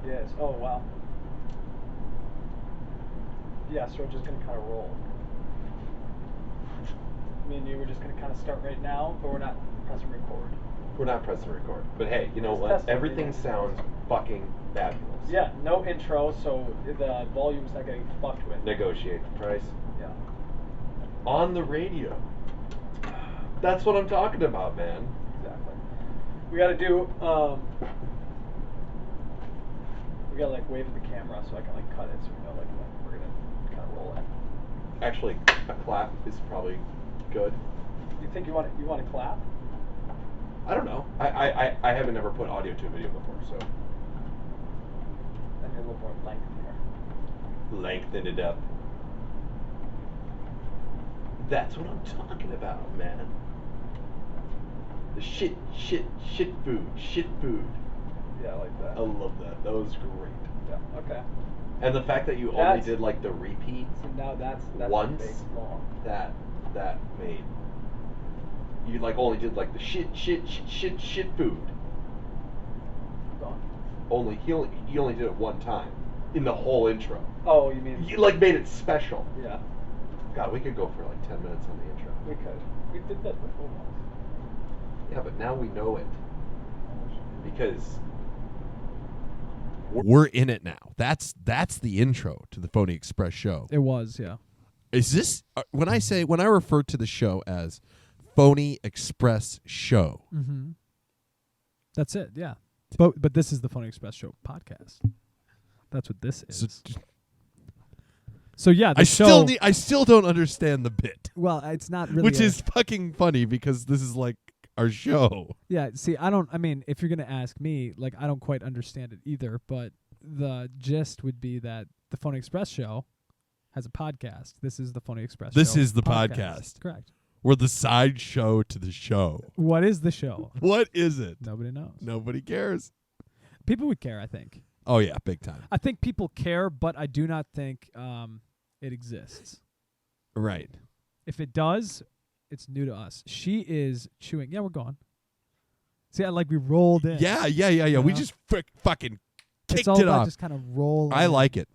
is. Oh, wow. Yeah, so we're just going to kind of roll. Me and you, we're just going to kind of start right now, but we're not pressing record. We're not pressing record. But hey, you know It's what? testing, Everything yeah. sounds fucking fabulous. Yeah, no intro, so the volume's not getting fucked with. Negotiate the price. Yeah. On the radio. That's what I'm talking about, man. Exactly. We got to do, we got to like wave at the camera so I can like cut it so we know like when we're going to kind of roll it. Actually, a clap is probably good. You think you want to clap? I don't know. I haven't ever put audio to a video before, so. I need a little more length here. Lengthen it up. That's what I'm talking about, man. The shit food. Yeah, I like that. I love that. That was great. Yeah, okay. And the fact that you only did like the repeat So now that's once, big, long. that made you like only did like the shit food. Gone. You only did it one time in the whole intro. Oh, you mean You like made it special. Yeah. God, we could go for like 10 minutes on the intro. We could. We did that before once. Yeah, but now we know it because We're in it now. That's the intro to the Phony Express show. It was, yeah. Is this when I refer to the show as Phony Express Show? Mm-hmm. That's it, yeah. But this is the Phony Express Show podcast. That's what this is. So yeah, the show. I still don't understand the bit, Well, it's not really. which is fucking funny because this is like our show. Yeah. See, I mean, if you're gonna ask me, like, I don't quite understand it either. But the gist would be that the Phony Express Show has a podcast. This is the Phony Express. This Show is the podcast. Correct. We're the side show to the show. What is the show? What is it? Nobody knows. Nobody cares. People would care, I think. Oh yeah, big time. I think people care, but I do not think it exists. Right. If it does, it's new to us. She is chewing. Yeah, we're gone. See, we rolled in. Yeah. We just fucking kicked It's all it about off. just kind of rolling. I like it.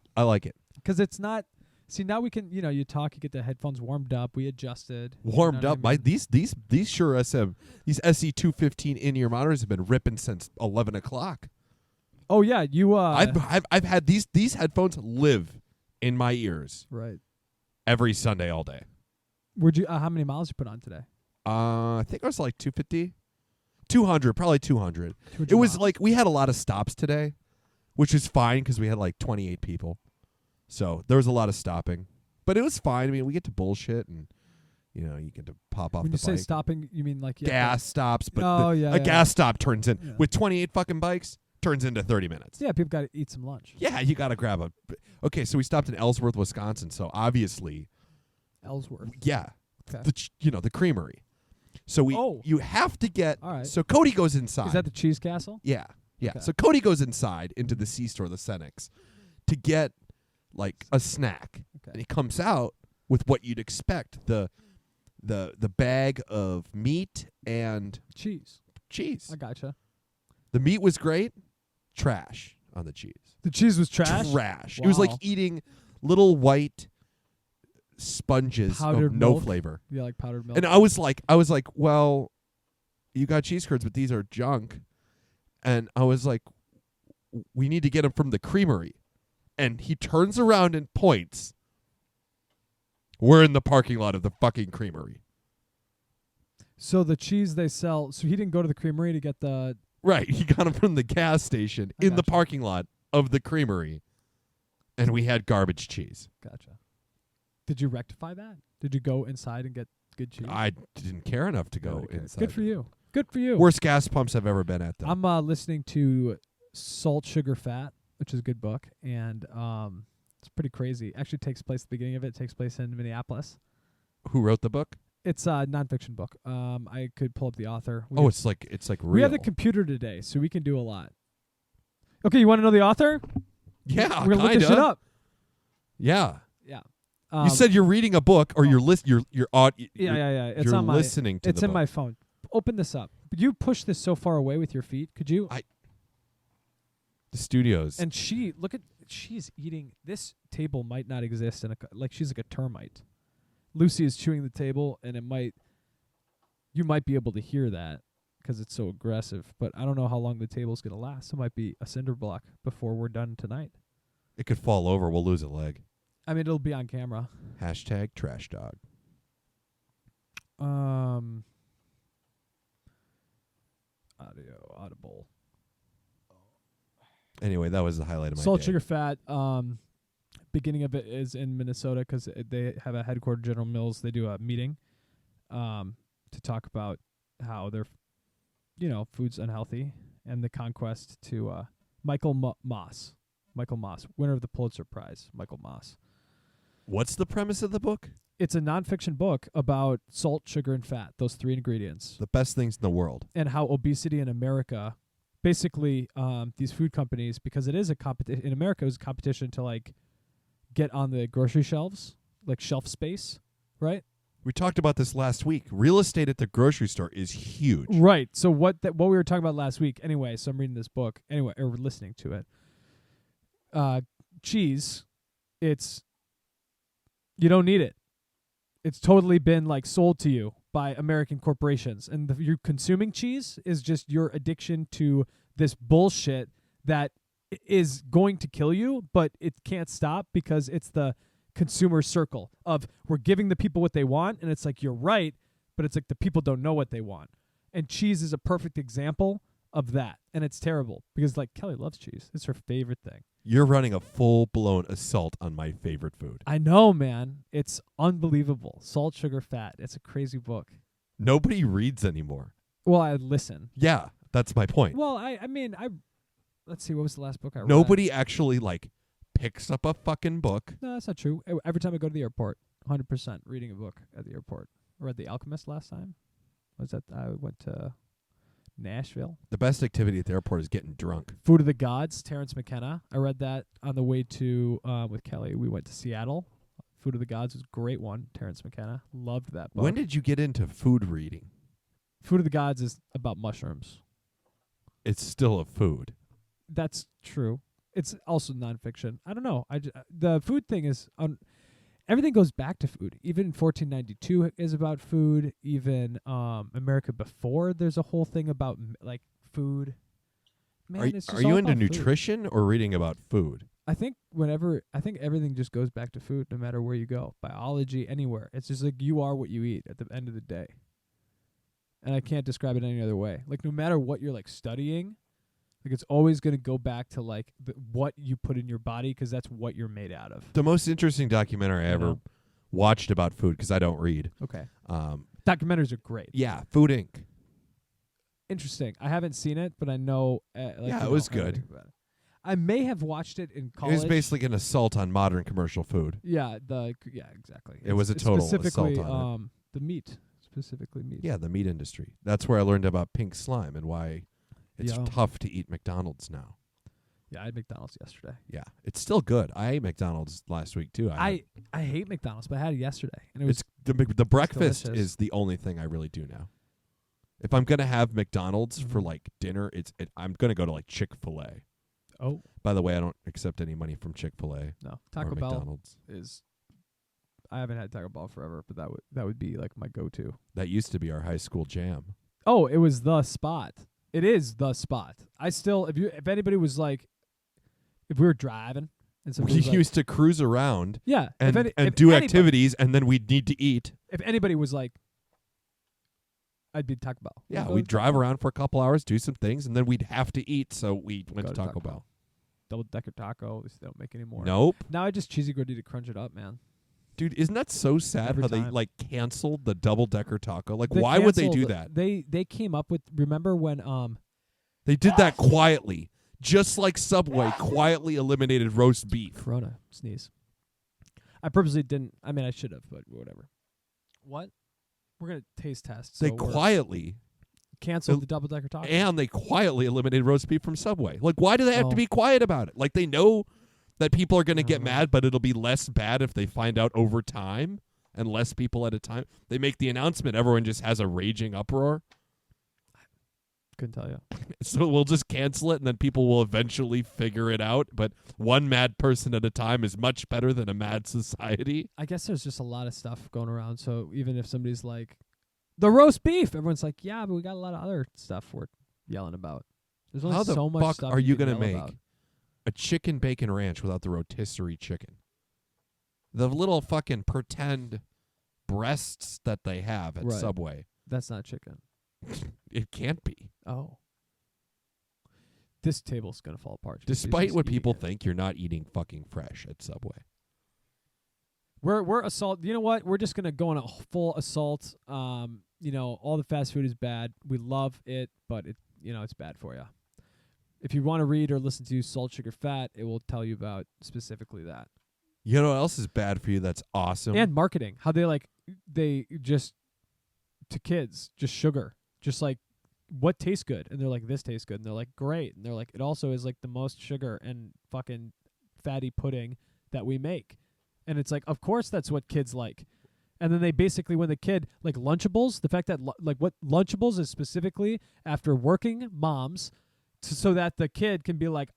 Because it's not. See, now we can. You talk. You get the headphones warmed up. We adjusted. Warmed you know up. what I mean? These sure these SE215 in-ear monitors have been ripping since 11 o'clock. Oh yeah, you. I've had these headphones live in my ears Right. every Sunday all day. Where'd you? How many miles you put on today? I think it was like 250, 200, probably 200. 200 It was miles? like we had a lot of stops today, which was fine because we had like 28 people, so there was a lot of stopping. But it was fine. I mean, we get to bullshit and you get to pop off When the you say bike. stopping, you mean like you have Gas stops, but a gas stop turns in Yeah. with 28 fucking bikes turns into 30 minutes. Yeah, people got to eat some lunch. Yeah, you got to grab a. Okay, so we stopped in Ellsworth, Wisconsin. So obviously, Ellsworth. yeah, Okay. the creamery. So you have to get. All right. So Cody goes inside. Is that the Cheese Castle? Yeah. Okay. So Cody goes inside into the C-store, the Senex, to get like a snack, Okay. and he comes out with what you'd expect the bag of meat and Cheese. cheese. I gotcha. The meat was great. Trash on the cheese. The cheese was trash. Trash. It was like Wow. eating little white sponges Powdered of no milk? flavor. Yeah, like powdered milk. And I was like, well, you got cheese curds, but these are junk. And I was like, we need to get them from the creamery. And he turns around and points. We're in the parking lot of the fucking creamery. So the cheese they sell. So he didn't go to the creamery to get the. Right. He got them from the gas station I in the gotcha. parking lot of the creamery. And we had garbage cheese. Gotcha. Did you rectify that? Did you go inside and get good cheese? I didn't care enough to go Okay. inside. Good for you. Good for you. Worst gas pumps I've ever been at, though. I'm listening to Salt, Sugar, Fat, which is a good book, and it's pretty crazy. Actually, takes place at the beginning of it. Takes place in Minneapolis. Who wrote the book? It's a nonfiction book. I could pull up the author. Oh, it's like real. We have the computer today, so we can do a lot. Okay, you want to know the author? Yeah, We're gonna look this shit up. Yeah. Yeah. You said you're reading a book, or you're Yeah. It's you're on my. listening to It's the in book. my phone. Open this up. But you push this so far away with your feet. Could you? The studios. And she's eating. This table might not exist she's like a termite. Lucy is chewing the table, and you might be able to hear that because it's so aggressive. But I don't know how long the table's gonna last. It might be a cinder block before we're done tonight. It could fall over. We'll lose a leg. I mean, it'll be on camera. #TrashDog. Audible. Anyway, that was the highlight of my Salt, day. sugar, fat. Beginning of it is in Minnesota because they have a headquartered General Mills. They do a meeting to talk about how their food's unhealthy and the conquest to Michael Moss. Michael Moss, winner of the Pulitzer Prize. Michael Moss. What's the premise of the book? It's a nonfiction book about salt, sugar, and fat, those three ingredients. The best things in the world. And how obesity in America, basically these food companies, because it is a competition, in America it was a competition to get on the grocery shelves, shelf space, right? We talked about this last week. Real estate at the grocery store is huge. Right. So what we were talking about last week, anyway, so I'm reading this book, or listening to it. Cheese, you don't need it. It's totally been sold to you by American corporations, and you're consuming cheese is just your addiction to this bullshit that is going to kill you, but it can't stop because it's the consumer circle of we're giving the people what they want, and it's you're right, but it's the people don't know what they want. And cheese is a perfect example of that, and it's terrible because Kelly loves cheese. It's her favorite thing. You're running a full-blown assault on my favorite food. I know, man. It's unbelievable. Salt, sugar, fat. It's a crazy book. Nobody reads anymore. Well, I listen. Yeah, that's my point. Well, I mean, let's see, what was the last book I read? Nobody actually picks up a fucking book. No, that's not true. Every time I go to the airport, 100% reading a book at the airport. I read The Alchemist last time. I went to Nashville. The best activity at the airport is getting drunk. Food of the Gods, Terrence McKenna. I read that on the way to with Kelly. We went to Seattle. Food of the Gods was a great one. Terrence McKenna. Loved that book. When did you get into food reading? Food of the Gods is about mushrooms. It's still a food. That's true. It's also nonfiction. I don't know. The food thing is everything goes back to food. Even 1492 is about food. Even America Before, there's a whole thing about food. Man, it's just are you all into about food. nutrition or reading about food? I think everything just goes back to food no matter where you go. Biology, anywhere. It's just you are what you eat at the end of the day. And I can't describe it any other way. No matter what you're studying, it's always going to go back to what you put in your body because that's what you're made out of. The most interesting documentary I ever watched about food, because I don't read. Okay. Documentaries are great. Yeah, Food Inc. Interesting. I haven't seen it, but I know. Yeah, it was good. I may have watched it in college. It was basically an assault on modern commercial food. Yeah, exactly. It was a total assault on the meat, specifically meat. Yeah, the meat industry. That's where I learned about pink slime and why it's Yeah. tough to eat McDonald's now. Yeah, I had McDonald's yesterday. Yeah, it's still good. I ate McDonald's last week too. I hate McDonald's, but I had it yesterday, and it was the breakfast delicious. is the only thing I really do now. If I'm gonna have McDonald's for dinner, I'm gonna go to Chick-fil-A. Oh, By the way, I don't accept any money from Chick-fil-A no, or Taco Bell McDonald's. is. I haven't had Taco Bell forever, but that would be my go-to. That used to be our high school jam. Oh, it was the spot. It is the spot. I still, if anybody was if we were driving and somebody We was used to cruise around yeah, and if do anybody, activities, and then we'd need to eat. If anybody was I'd be Taco Bell. Yeah, we'd drive around for a couple hours, do some things, and then we'd have to eat, so we went to Taco Bell. Double-decker taco. They don't make any more. Nope. Now I just cheesy gordita to crunch it up, man. Dude, isn't that so sad Every how time. they canceled the double-decker taco? They Why would they do canceled- that? They came up with, remember when They did that quietly. Just like Subway quietly eliminated roast beef. Corona sneeze. I purposely didn't. I mean, I should have, but whatever. What? We're gonna taste test. They so we're quietly canceled the double-decker taco. and they quietly eliminated roast beef from Subway. Why do they have to Oh. be quiet about it? They know that people are going to get Uh-huh. mad, but it'll be less bad if they find out over time and less people at a time. They make the announcement, everyone just has a raging uproar. Couldn't tell you. So we'll just cancel it, and then people will eventually figure it out. But one mad person at a time is much better than a mad society. I guess there's just a lot of stuff going around. So even if somebody's like, the roast beef, everyone's like, yeah, but we got a lot of other stuff we're yelling about. There's only How the so much fuck stuff are you can gonna yell make about. a chicken bacon ranch without the rotisserie chicken? The little fucking pretend breasts that they have at Right. Subway. That's not chicken. It can't be. Oh. This table's going to fall apart. Despite what people think. think, you're not eating fucking fresh at Subway. We're assault. You know what? We're just gonna go on a full assault. All the fast food is bad. We love it, but it's bad for you. If you want to read or listen to Salt, Sugar, Fat, it will tell you about specifically that. You know what else is bad for you that's awesome? And marketing, how they just to kids just sugar, just like what tastes good, and they're like this tastes good, and they're like great, and they're like it also is like the most sugar and fucking fatty pudding that we make. And it's like, of course, that's what kids like. And then they basically, when the kid, like Lunchables, the fact that, what Lunchables is specifically after working moms, so that the kid can be like,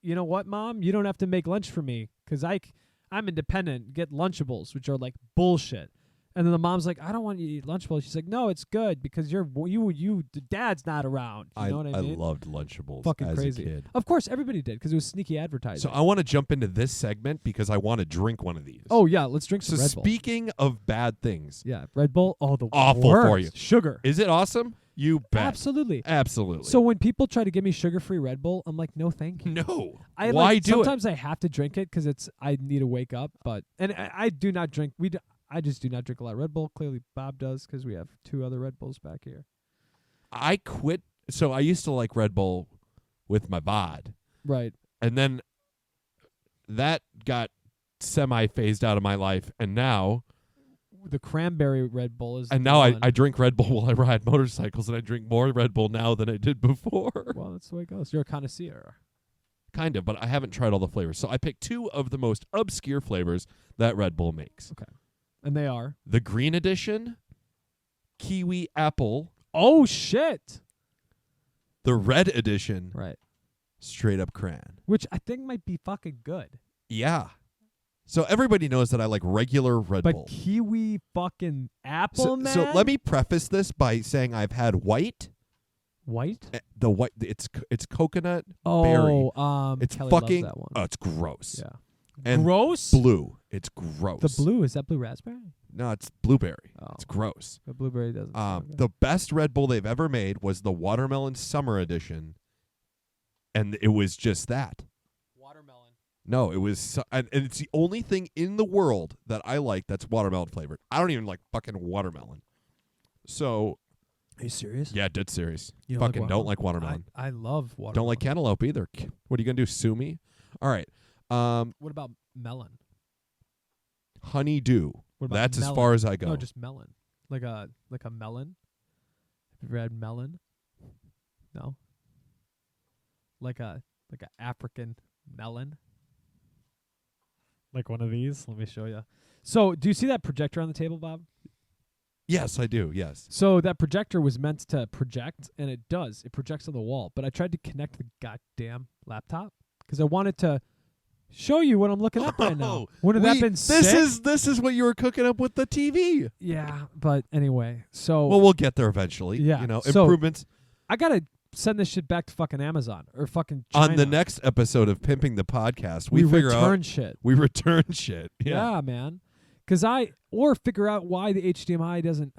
you know what, Mom? You don't have to make lunch for me because I'm independent. Get Lunchables, which are like bullshit. And then the mom's like, I don't want you to eat Lunchables. She's like, no, it's good because the dad's not around. You know what I mean? I loved Lunchables Fucking as crazy. a kid. Of course, everybody did because it was sneaky advertising. So I want to jump into this segment because I want to drink one of these. Oh, yeah, let's drink So some Red Bull. speaking of bad things, Yeah, Red Bull, the Awful worst. for you. Sugar. is it awesome? You bet. Absolutely. Absolutely. So when people try to give me sugar-free Red Bull, I'm like, no, thank you. no. I Why do it? sometimes I have to drink it because I need to wake up, and I do not drink. I just do not drink a lot of Red Bull. Clearly, Bob does because we have 2 other Red Bulls back here. I quit. So I used to like Red Bull with my VOD. Right. And then that got semi-phased out of my life. And now The cranberry Red Bull is. And the now one. I drink Red Bull while I ride motorcycles, and I drink more Red Bull now than I did before. Well, that's the way it goes. You're a connoisseur. Kind of, but I haven't tried all the flavors. So I picked 2 of the most obscure flavors that Red Bull makes. Okay. And they are. The green edition, kiwi apple. Oh, shit. The red edition, Right. straight up cran. Which I think might be fucking good. Yeah. So everybody knows that I like regular Red But Bull. kiwi fucking apple, man? So let me preface this by saying I've had white. White? The white, it's coconut berry. Oh, It's Kelly fucking, loves that one. oh, it's gross. Yeah. And gross? blue. It's gross. The blue, is that blue raspberry? No, it's blueberry. Oh. It's gross. The blueberry doesn't. sound good. The best Red Bull they've ever made was the watermelon summer edition, and it was just that. Watermelon. No, it was, and it's the only thing in the world that I like that's watermelon flavored. I don't even like fucking watermelon. So, Are you serious? yeah, dead serious. You Fucking don't like watermelon. I love watermelon. Don't like cantaloupe either. What are you gonna do? Sue me? All right. What about melon? Honeydew. What about That's melon? as far as I go. No, just melon. Like a melon. Have you ever had melon? No. Like a African melon. Like one of these. Let me show you. So, do you see that projector on the table, Bob? Yes, I do. Yes. So that projector was meant to project, and it does. It projects on the wall. But I tried to connect the goddamn laptop because I wanted to show you what I'm looking up right now. Wouldn't that been sick? This is what you were cooking up with the TV. Yeah, but anyway. So Well, we'll get there eventually. Yeah, You know, so- improvements. I gotta send this shit back to fucking Amazon or fucking China. On the next episode of Pimping the Podcast, we figure return out shit. we return shit. Yeah, man. Because or figure out why the HDMI doesn't.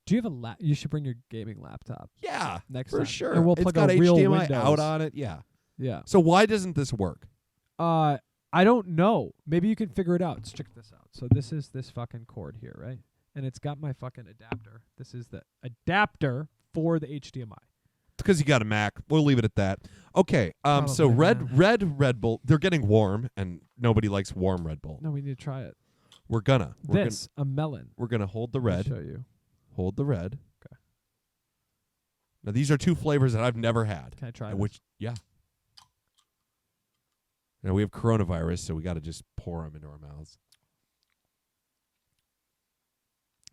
Do you have a You should bring your gaming laptop Yeah, next for time. sure. And we'll It's plug got a real HDMI Windows. out on it. Yeah. Yeah. So why doesn't this work? I don't know. Maybe you can figure it out. Let's check this out. So this is this fucking cord here, right? And it's got my fucking adapter. This is the adapter for the HDMI. Because you got a Mac. We'll leave it at that. Okay. So Probably, Red Bull. They're getting warm, and nobody likes warm Red Bull. No, we need to try it. We're gonna. A melon. We're gonna hold the I'll red. show you. Hold the red. Okay. Now these are 2 flavors that I've never had. Can I try Which, yeah. Now we have coronavirus, so we got to just pour them into our mouths.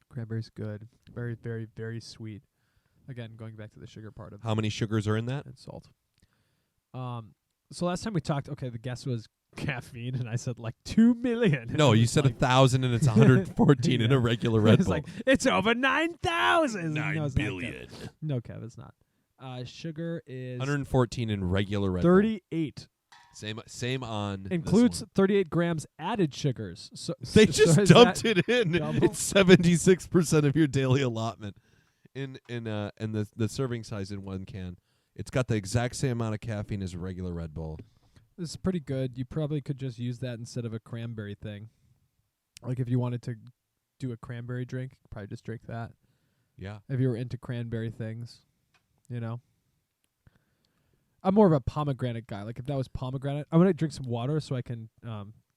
Cranberry's good. Very, very, very sweet. Again, going back to the sugar part of How many sugars are in that? and salt. So last time we talked, okay, the guess was caffeine, and I said like 2 million. And No, it you was said like, 1,000 and it's 114 in a Yeah. regular Red It's Bull. like it's over 9,000. 9 No, it's not, billion. Kev. No, Kev, it's not. Sugar is 114 in regular Red Bull. 38. Same on this Includes one. 38 grams added sugars. So They so just is dumped that it in. double? It's 76% of your daily allotment in the serving size in one can. It's got the exact same amount of caffeine as a regular Red Bull. This is pretty good. You probably could just use that instead of a cranberry thing. Like if you wanted to do a cranberry drink, probably just drink that. Yeah. If you were into cranberry things, you know. I'm more of a pomegranate guy. Like if that was pomegranate, I'm gonna drink some water so I can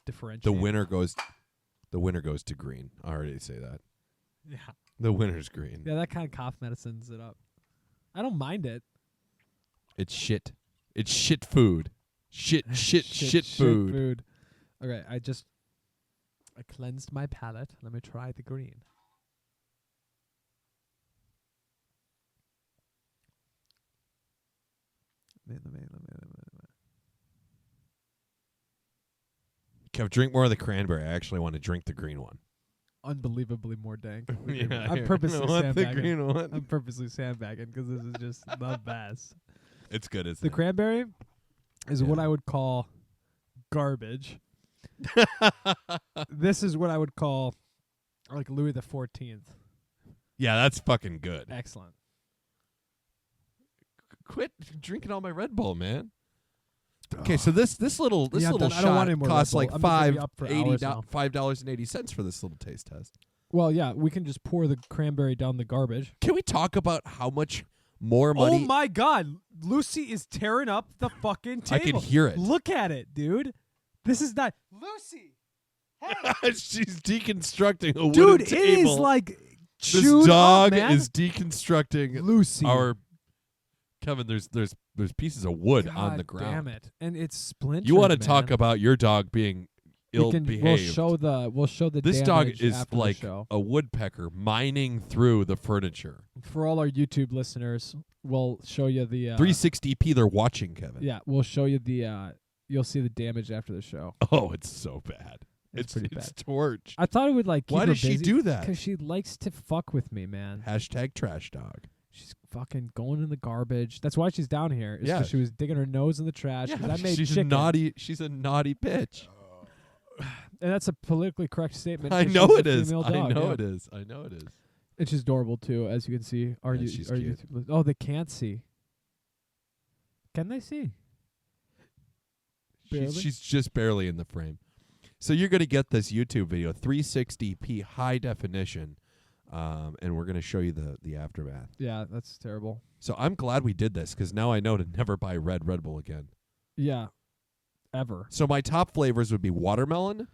differentiate. The winner goes to green. I already say that. Yeah. The winner's green. Yeah, that kind of cough medicines it up. I don't mind it. It's shit. It's shit food. Shit food. Okay, I cleansed my palate. Let me try the green. Kev, drink more of the cranberry. I actually want to drink the green one. Unbelievably more dank. Yeah, I'm purposely I want the sandbagging. green one. I'm purposely sandbagging because this is just the best. It's good, isn't The it? cranberry is what Yeah. I would call garbage. This is what I would call like Louis the 14th. Yeah, that's fucking good. Excellent. Quit drinking all my Red Bull, man. Okay, so this little Yeah, I'm little done. I don't want any shot more costs Red like Bull. I'm gonna be up for hours now. $5.80 for this little taste test. Well, yeah, we can just pour the cranberry down the garbage. Can we talk about how much more money? Oh my God, Lucy is tearing up the fucking I table. can hear it. Look at it, dude. This is not Lucy. Hey, She's deconstructing a dude, wooden it table. is like This chewed dog up, man. is deconstructing Lucy. our Kevin. There's pieces of wood God on the ground. Damn it, and it's splintered. You want to man. talk about your dog being We'll ill-behaved? show the This dog damage is after like the show. a woodpecker mining through the furniture. For all our YouTube listeners, we'll show you the 360p. They're watching, Kevin. Yeah, we'll show you the you'll see the damage after the show. Oh, it's so bad. It's pretty bad. torch. I thought it would like keep Why her does she busy do that? Because she likes to fuck with me, man. Hashtag trash dog. She's fucking going in the garbage. That's why she's down here. Is Yeah. 'cause she was digging her nose in the trash. 'cause I made she's chicken. She's a naughty bitch. And that's a politically correct statement. I 'cause know she's it a is. female I dog, know yeah. it is. I know it is. And she's adorable too, as you can see. Our Yeah, she's our cute. YouTube oh, they can't see. Can they see? Barely? She's just barely in the frame. So you're going to get this YouTube video, 360p high definition, and we're going to show you the aftermath. Yeah, that's terrible. So I'm glad we did this because now I know to never buy Red Bull again. Yeah. Ever. So my top flavors would be watermelon,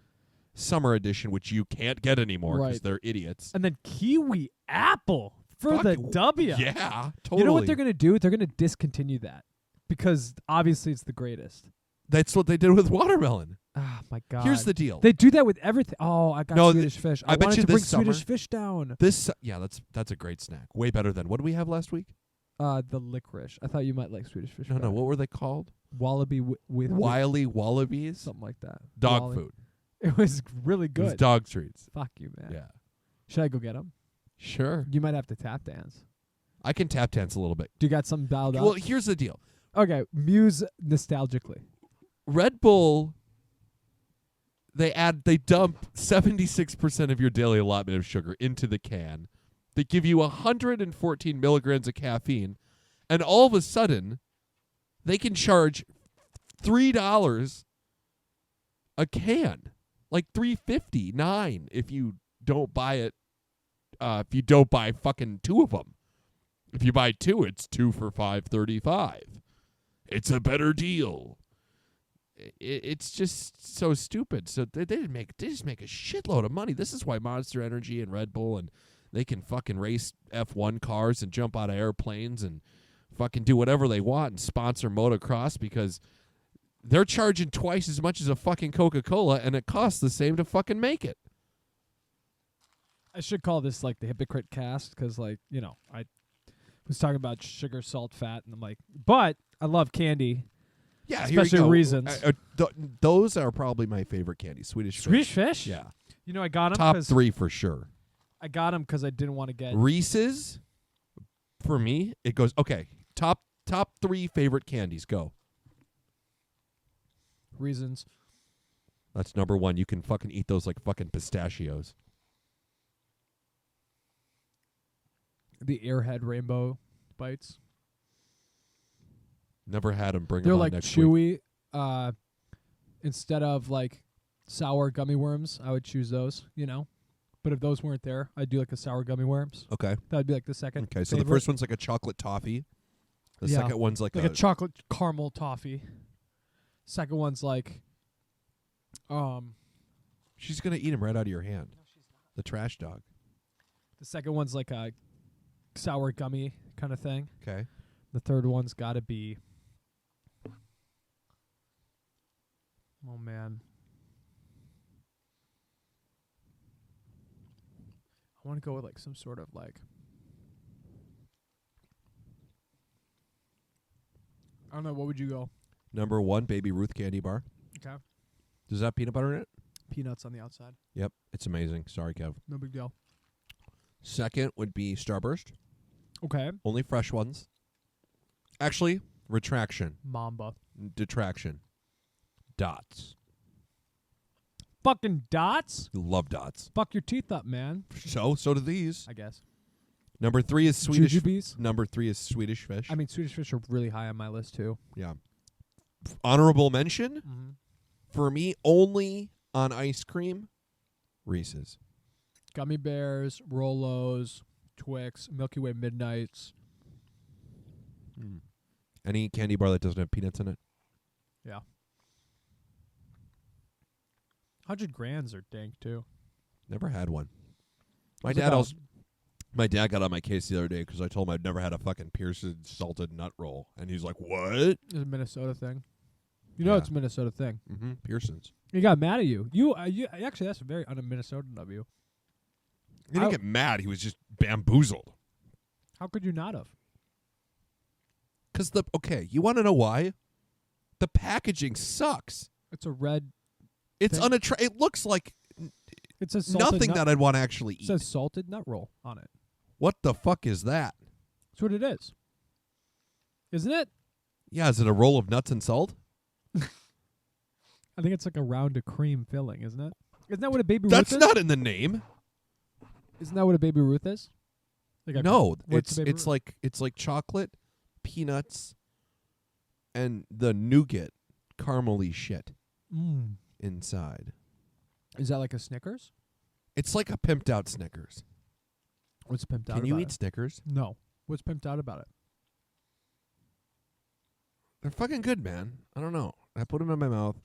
summer edition, which you can't get anymore because Right. they're idiots. And then kiwi apple for Fuck the it. W. Yeah, totally. You know what they're going to do? They're going to discontinue that because obviously it's the greatest. That's what they did with watermelon. Ah, my God. Here's the deal. They do that with everything. Oh, I got No, Swedish fish. I I bet wanted you to bring this summer- Swedish fish down. That's a great snack. Way better than what did we have last week? The licorice. I thought you might like Swedish fish. No, better. what were they called? Wallaby with Wiley Wallabies. something like that. Dog Wally. food. It was really It was good. dog treats. Fuck you, man. Yeah. Should I go get them? Sure. You might have to tap dance. I can tap dance a little bit. Do you got something dialed up? Well, here's the deal. Okay, muse nostalgically. Red Bull, they dump 76% of your daily allotment of sugar into the can. They give you 114 milligrams of caffeine, and all of a sudden, they can charge $3 a can, like $3.59 if you don't buy it. If you don't buy fucking 2 of them, if you buy 2, it's 2 for $5.35. It's a better deal. It's just so stupid. So they just make a shitload of money. This is why Monster Energy and Red Bull and they can fucking race F1 cars and jump out of airplanes and fucking do whatever they want and sponsor motocross because they're charging twice as much as a fucking Coca-Cola and it costs the same to fucking make it. I should call this like the hypocrite cast because, like, you know, was talking about sugar, salt, fat, and I'm like, but I love candy. Yeah, here you Especially go. Reasons. Those are probably my favorite candies. Swedish Swedish fish. fish? Yeah. You know, I got them. Top 3 for sure. I got them because I didn't want to get Reese's, for me, it goes, okay, top 3 favorite candies, go. Reasons. That's number 1. You can fucking eat those like fucking pistachios. The Airhead Rainbow Bites. Never had them. Bring They're them on like next week. chewy. Instead of like sour gummy worms, I would choose those, you know. But if those weren't there, I'd do like a sour gummy worms. Okay. That would be like the second. Okay, so the favorite. first one's like a chocolate toffee. The Yeah. second one's like a chocolate caramel toffee. Second one's like She's going to eat him right out of your hand. No, she's not. The trash dog. the second one's like a sour gummy kind of thing. Okay. The third one's got to be oh man. I want to go with like some sort of like I don't know, what would you go? Number 1, Baby Ruth candy bar. Okay. Does that have peanut butter in it? Peanuts on the outside. Yep. It's amazing. Sorry, Kev. No big deal. Second would be Starburst. Okay. Only fresh ones. Actually, retraction. Mamba. Detraction. Dots. Fucking dots? You love dots. Fuck your teeth up, man. So do these. I guess. Number 3 is Swedish. Jujubes? Number 3 is Swedish fish. I mean, Swedish fish are really high on my list too. Yeah. Honorable mention Mm-hmm. for me only on ice cream. Reese's. Gummy bears, Rolos, Twix, Milky Way Midnights. Any candy bar that doesn't have peanuts in it. Yeah. 100 grands are dank too. Never had one. My What's it dad called? My dad got on my case the other day because I told him I'd never had a fucking Pierce's salted nut roll, and he's like, "What?" It's a Minnesota thing. You know, Yeah. it's a Minnesota thing. Mm-hmm. Pearson's. He got mad at you. You actually, that's very un-Minnesotan of you. He didn't get mad. He was just bamboozled. How could you not have? Because you want to know why? The packaging sucks. It's a red. It's thing? It looks like It's a salted nothing nut. that I'd want to actually It eat. says salted nut roll on it. What the fuck is that? That's what it is. Isn't it? Yeah, is it a roll of nuts and salt? I think it's like a round of cream filling, isn't it? Isn't that what a Baby That's Ruth is? not in the name. Isn't that what a Baby Ruth is? Like No, what's a Baby it's Ruth? like chocolate, peanuts, and the nougat caramely shit inside. Is that like a Snickers? It's like a pimped out Snickers. What's pimped out Can you about eat Snickers? it? No. What's pimped out about it? They're fucking good, man. I don't know. I put them in my mouth.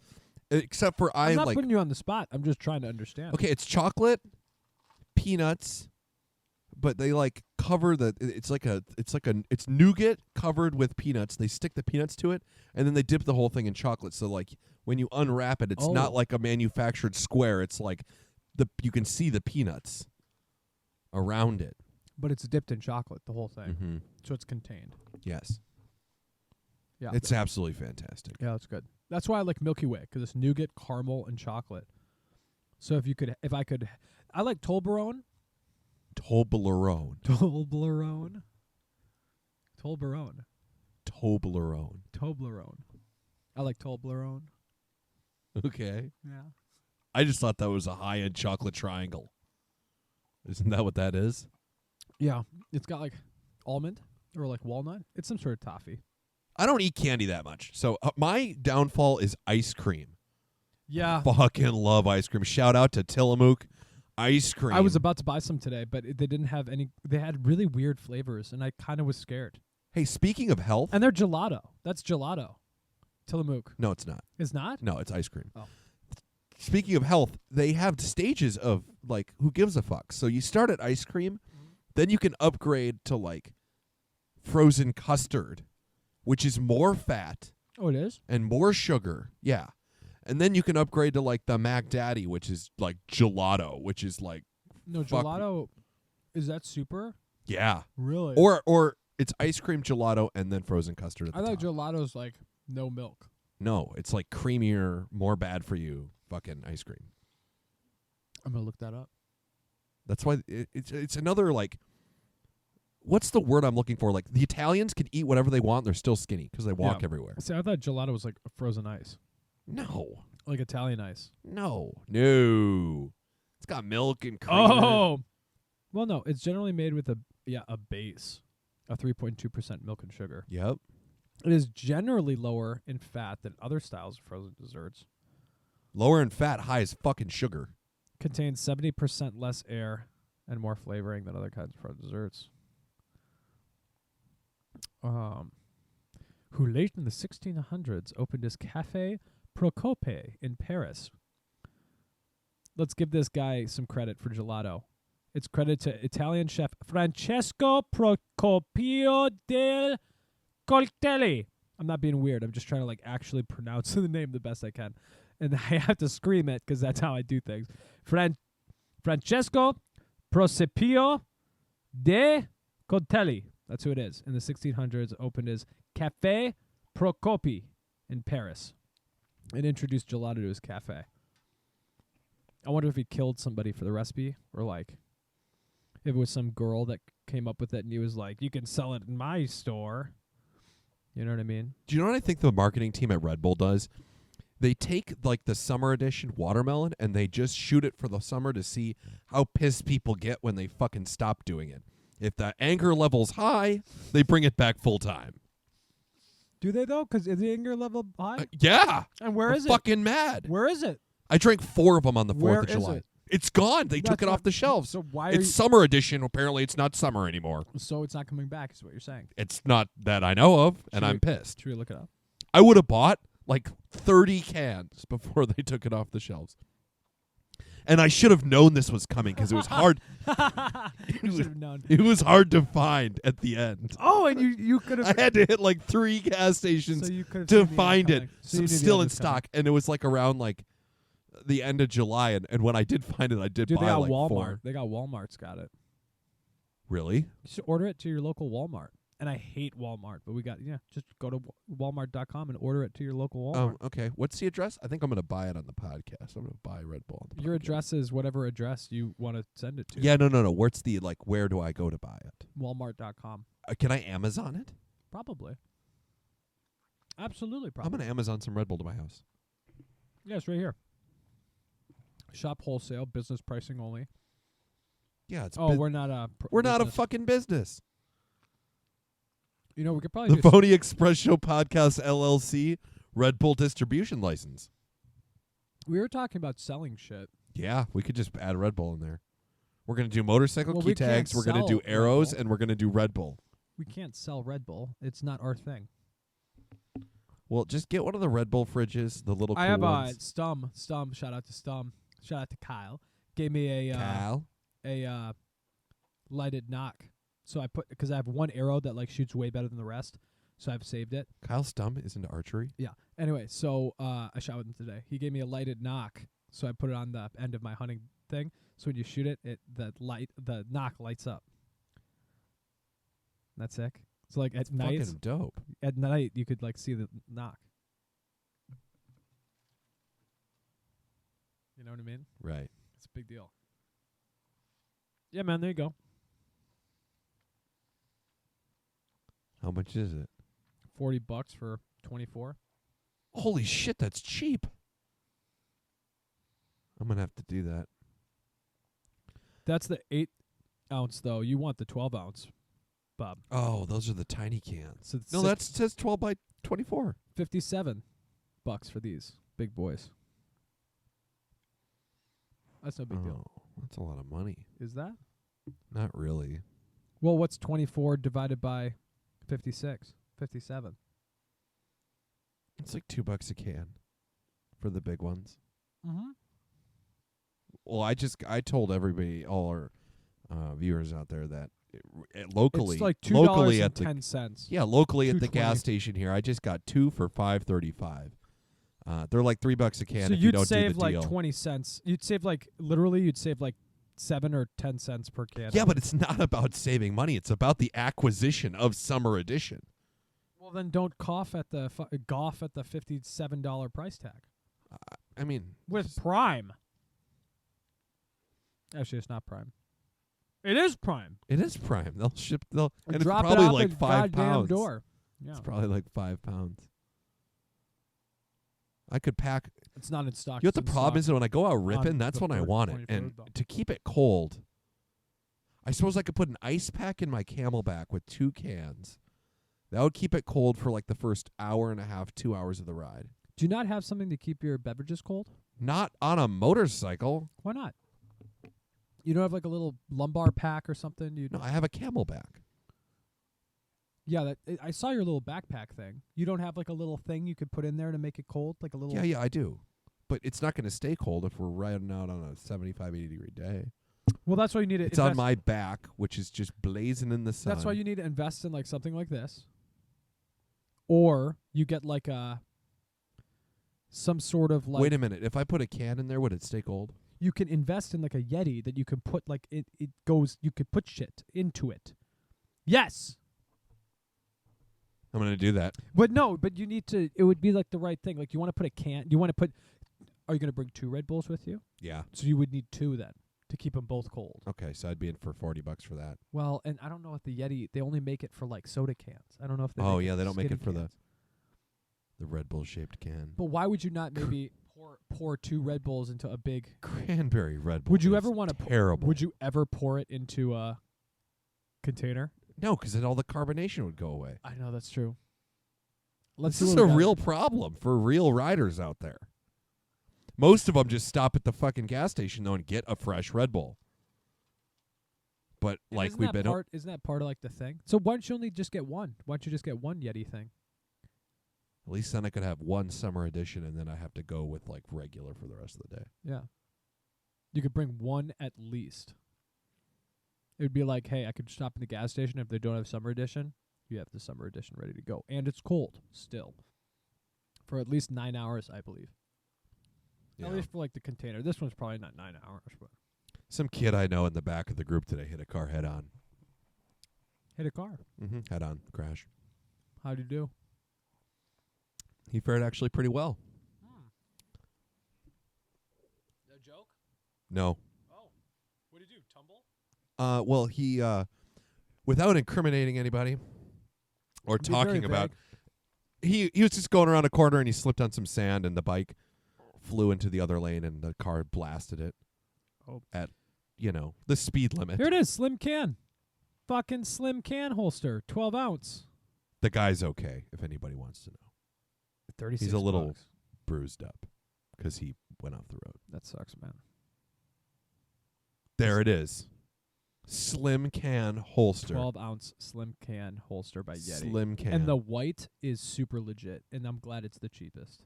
Except for I'm not like putting you on the spot. I'm just trying to understand. okay, it's chocolate, peanuts, but they like cover it's nougat covered with peanuts. They stick the peanuts to it and then they dip the whole thing in chocolate. So like when you unwrap it, it's not like a manufactured square. It's like you can see the peanuts around it. But it's dipped in chocolate, the whole thing. Mm-hmm. So it's contained. Yes. Yeah. It's absolutely fantastic. Yeah, that's good. That's why I like Milky Way, because it's nougat, caramel, and chocolate. So I like Toblerone. Toblerone. Toblerone. Toblerone. Toblerone. Toblerone. I like Toblerone. Okay. Yeah. I just thought that was a high-end chocolate triangle. Isn't that what that is? Yeah. It's got like almond or like walnut. It's some sort of toffee. I don't eat candy that much. So my downfall is ice cream. Yeah. Fucking love ice cream. Shout out to Tillamook ice cream. I was about to buy some today, but they didn't have any. They had really weird flavors, and I kind of was scared. Hey, speaking of health. And they're gelato. That's gelato. Tillamook. No, it's not. It's not? No, it's ice cream. Oh. Speaking of health, they have stages of like who gives a fuck. So you start at ice cream, then you can upgrade to like frozen custard, which is more fat Oh, it is? and more sugar. Yeah. And then you can upgrade to like the Mac Daddy, which is like gelato, which is like No, fuck- gelato. Is that super? yeah. Really? Or It's ice cream gelato and then frozen custard at I the thought top. gelato's like no milk. No, it's like creamier, more bad for you fucking ice cream. I'm gonna look that up. That's why it's another like. What's the word I'm looking for? Like the Italians can eat whatever they want. They're still skinny because they walk Yeah. everywhere. See, I thought gelato was like frozen ice, No, like Italian ice. no. It's got milk and cream. Oh, well, no. It's generally made with a base, a 3.2% milk and sugar. Yep. It is generally lower in fat than other styles of frozen desserts. Lower in fat, high as fucking sugar. Contains 70% less air and more flavoring than other kinds of frozen desserts. Who late in the 1600s opened his Café Procope in Paris. Let's give this guy some credit for gelato. It's credit to Italian chef Francesco Procopio del Coltelli. I'm not being weird. I'm just trying to like actually pronounce the name the best I can. And I have to scream it because that's how I do things. Francesco Procopio de Coltelli. That's who it is. In the 1600s, opened his Café Procopi in Paris and introduced gelato to his cafe. I wonder if he killed somebody for the recipe or like if it was some girl that came up with it and he was like, you can sell it in my store. You know what I mean? Do you know what I think the marketing team at Red Bull does? They take like the summer edition watermelon and they just shoot it for the summer to see how pissed people get when they fucking stop doing it. If the anger level's high, they bring it back full time. Do they though? Because is the anger level high? Yeah. And where I'm is it? fucking mad. Where is it? I drank 4 of them on the 4th Where of is July. it? It's gone. They took That's it off not- the shelves. So why are It's you, summer edition. Apparently, it's not summer anymore. so it's not coming back is what you're saying. It's not that I know of, and Should I'm we- pissed. Should we look it up? I would have bought like 30 cans before they took it off the shelves. And I should have known this was coming because it was hard. You should have known. It was hard to find at the end. Oh, and you could I have. had to hit like 3 gas stations So you could have to seen the ad find it. coming. So So you it's knew the still ad in was coming. stock, and it was like around like the end of July. And when I did find it, I did Dude, they buy got like Walmart. 4. They got Walmart's got it. Really? You should order it to your local Walmart. And I hate Walmart, but we got just go to walmart.com and order it to your local Walmart. Okay. What's the address? I think I'm going to buy it on the podcast. I'm going to buy Red Bull on the Your podcast. address is whatever address you want to send it to. Yeah, no. What's the where do I go to buy it? Walmart.com. Can I Amazon it? Probably. Absolutely, I'm probably. going to Amazon some Red Bull to my house. Yeah, it's right here. Shop wholesale, business pricing only. Yeah, it's Oh, we're not a. we're not a business. fucking business. You know, we could probably The do Phonyexpressshow Podcast LLC Red Bull distribution license. we were talking about selling shit. Yeah, we could just add Red Bull in there. We're going to do motorcycle Well, key we can't tags. We're going to do sell Red arrows, Bull. and we're going to do Red Bull. We can't sell Red Bull. It's not our thing. Well, just get one of the Red Bull fridges, the little I cool have ones. Stum. Shout out to Stum. Shout out to Kyle. Gave me Cal. a lighted knock. So I put because I have one arrow that like shoots way better than the rest. So I've saved it. Kyle Stum is into archery. Yeah. Anyway, so I shot with him today. He gave me a lighted knock, so I put it on the end of my hunting thing. So when you shoot it, the knock lights up. That's sick. So like at night, Fucking dope. you could like see the knock. You know what I mean? Right. It's a big deal. Yeah, man. There you go. How much is it? $40 for 24. Holy shit, that's cheap. I'm going to have to do that. That's the 8-ounce though. You want the 12-ounce, Bob? Oh, those are the tiny cans. So it's No, that says 12 by 24. $57 for these big boys. That's no big deal. Oh, that's a lot of money. Is that? Not really. Well, what's 24 divided by 56? 57. It's like $2 a can for the big ones. Mm-hmm. Well, I told everybody, all our viewers out there, that locally, It's like locally at the $2.10. locally at the $2.20. gas station here, I just got 2 for $5.35. They're like $3 a can So if you you'd don't save do the like deal. 20 cents. You'd save like literally. You'd save like 7 or 10 cents per can. Yeah, but it's not about saving money. It's about the acquisition of Summer Edition. Well, then don't golf at the $57 price tag I mean, with Prime. Actually, it's not Prime. It is Prime. it is Prime. They'll ship. And it's Drop probably it out like the 5 goddamn pounds. door. Yeah, It's probably like 5 pounds. I could pack. it's not in stock. You know what It's the in problem stock is? When I go out ripping, that's the when I third- want it. 23rd And though. to keep it cold, I suppose I could put an ice pack in my Camelback with 2 cans. That would keep it cold for like the first hour and a half, 2 hours of the ride. Do you not have something to keep your beverages cold? Not on a motorcycle. Why not? You don't have like a little lumbar pack or something? No, I have a Camelback. Yeah, I saw your little backpack thing. You don't have like a little thing you could put in there to make it cold, like a little. Yeah, I do. But it's not going to stay cold if we're riding out on a 75, 80 degree day. Well, that's why you need to. It's on my back, which is just blazing in the sun. That's why you need to invest in like something like this, or you get like some sort of like. Wait a minute. If I put a can in there, would it stay cold? You can invest in like a Yeti that you can put like it goes. You could put shit into it. Yes. I'm going to do that. But no, but you need to. It would be like the right thing. Like you want to put a can. You want to put. Are you going to bring 2 Red Bulls with you? Yeah. So you would need 2 then to keep them both cold. Okay, so I'd be in for $40 for that. Well, and I don't know if the Yeti. They only make it for like soda cans. I don't know if they. Oh, make yeah, it they don't make skinny it for cans. the Red Bull shaped can. But why would you not maybe pour 2 Red Bulls into a big? Cranberry Red Bull. Would you is ever want to? terrible? Would you ever pour it into a container? No, because then all the carbonation would go away. I know that's true. Let's This see is what a we got. real problem for real riders out there. Most of them just stop at the fucking gas station though and get a fresh Red Bull. But And like isn't we've that been, part, isn't that part of like the thing? So why don't you only just get one? Why don't you just get one Yeti thing? at least then I could have one Summer Edition and then I have to go with like regular for the rest of the day. Yeah. You could bring one at least. It would be like, hey, I could stop in the gas station if they don't have Summer Edition. You have the Summer Edition ready to go. And it's cold still. For at least 9 hours, I believe. Yeah. At least for like the container. This one's probably not 9 hours, but Some kid I know in the back of the group today hit a car head on. hit a car. Mm-hmm. Head on crash. How'd you do? He fared actually pretty well. A joke? No. Oh. What did you do? Tumble? Well, he without incriminating anybody or Be very talking about vague. he was just going around a corner and he slipped on some sand and the bike flew into the other lane and the car blasted it at the speed limit. Here it is, slim can. Fucking slim can holster, 12 ounce. The guy's okay if anybody wants to know. 36 He's a little bucks. bruised up because he went off the road. That sucks, man. There it is. Slim can holster. 12 ounce slim can holster by Yeti. Slim can. And the white is super legit, and I'm glad it's the cheapest.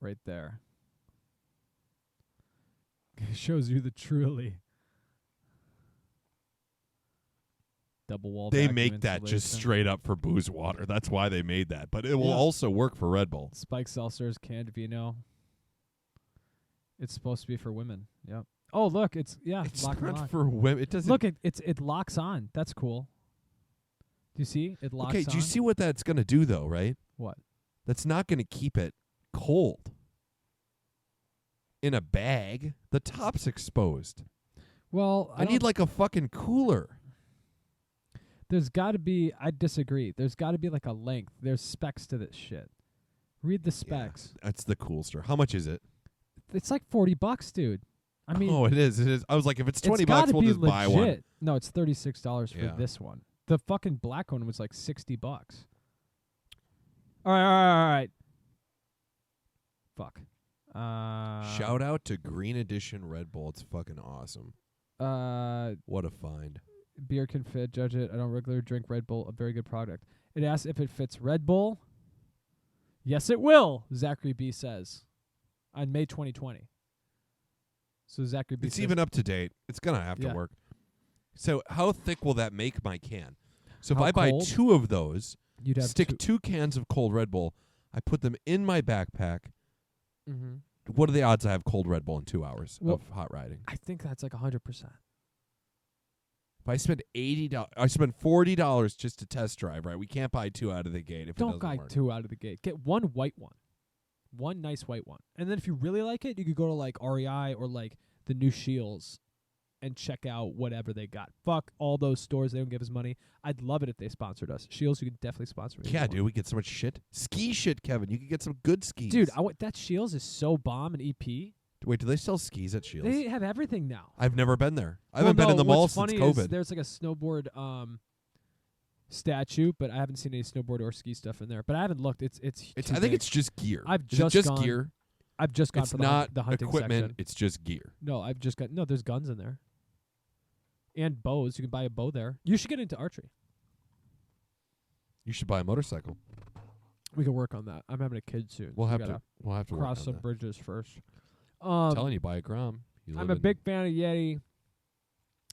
Right there. Shows you the truly. Double wall. They vacuum make that just insulation. straight up for booze water. That's why they made that. But it will Yeah. also work for Red Bull. Spike seltzers, canned vino. It's supposed to be for women. Yep. Oh, look, it's It's lock and not lock. for women. It doesn't. Look, it locks on. That's cool. Do you see? It locks on. Okay, do you see what that's going to do, though, right? What? That's not going to keep it cold. In a bag, the top's exposed. Well, I need like a fucking cooler. There's got to be. I disagree. There's got to be like a length. There's specs to this shit. Read the specs. Yeah, that's the coolster. How much is it? It's like $40, dude. I mean, oh, it is. It is. I was like, if it's $20, it's gotta we'll be just legit. buy one. No, it's $36 for Yeah. this one. The fucking black one was like $60. All right. Fuck. Shout out to Green Edition Red Bull. It's fucking awesome. What a find. Beer can fit. Judge it. I don't regularly drink Red Bull. A very good product. It asks if it fits Red Bull. Yes, it will. Zachary B says on May 2020. So Zachary B. It's says, even up to date. It's going to have Yeah. to work. So how thick will that make my can? So if How I buy cold? 2 of those, you'd have stick 2 cans of cold Red Bull, I put them in my backpack, Mm-hmm. What are the odds I have cold Red Bull in 2 hours Well, of hot riding? I think that's like 100%. If I spend I spend $40 just to test drive, right? We can't buy 2 out of the gate if Don't it doesn't buy work. 2 out of the gate. Get one white one. One nice white one. And then if you really like it, you could go to like REI or like the new Shields and check out whatever they got. Fuck all those stores. They don't give us money. I'd love it if they sponsored us. Shields, you could definitely sponsor me. if Yeah, you dude, want. we get so much shit. Ski shit, Kevin. You could get some good skis. Dude, that Shields is so bomb and EP. Wait, do they sell skis at Shields? They have everything now. I've never been there. I Well, haven't been no, in the mall what's since funny COVID. is there's like a snowboard statue, but I haven't seen any snowboard or ski stuff in there. But I haven't looked. It's I too think big. it's just gear. I've Is just it just gone- gear? I've just gone It's for not the hunting equipment. section. It's just gear. No, I've just got there's guns in there. And bows. You can buy a bow there. You should get into archery. You should buy a motorcycle. We can work on that. I'm having a kid soon. We'll so have we to. gotta We'll have to work cross on some that. bridges first. I'm telling you, buy a Grom. You I'm live a in- big fan of Yeti.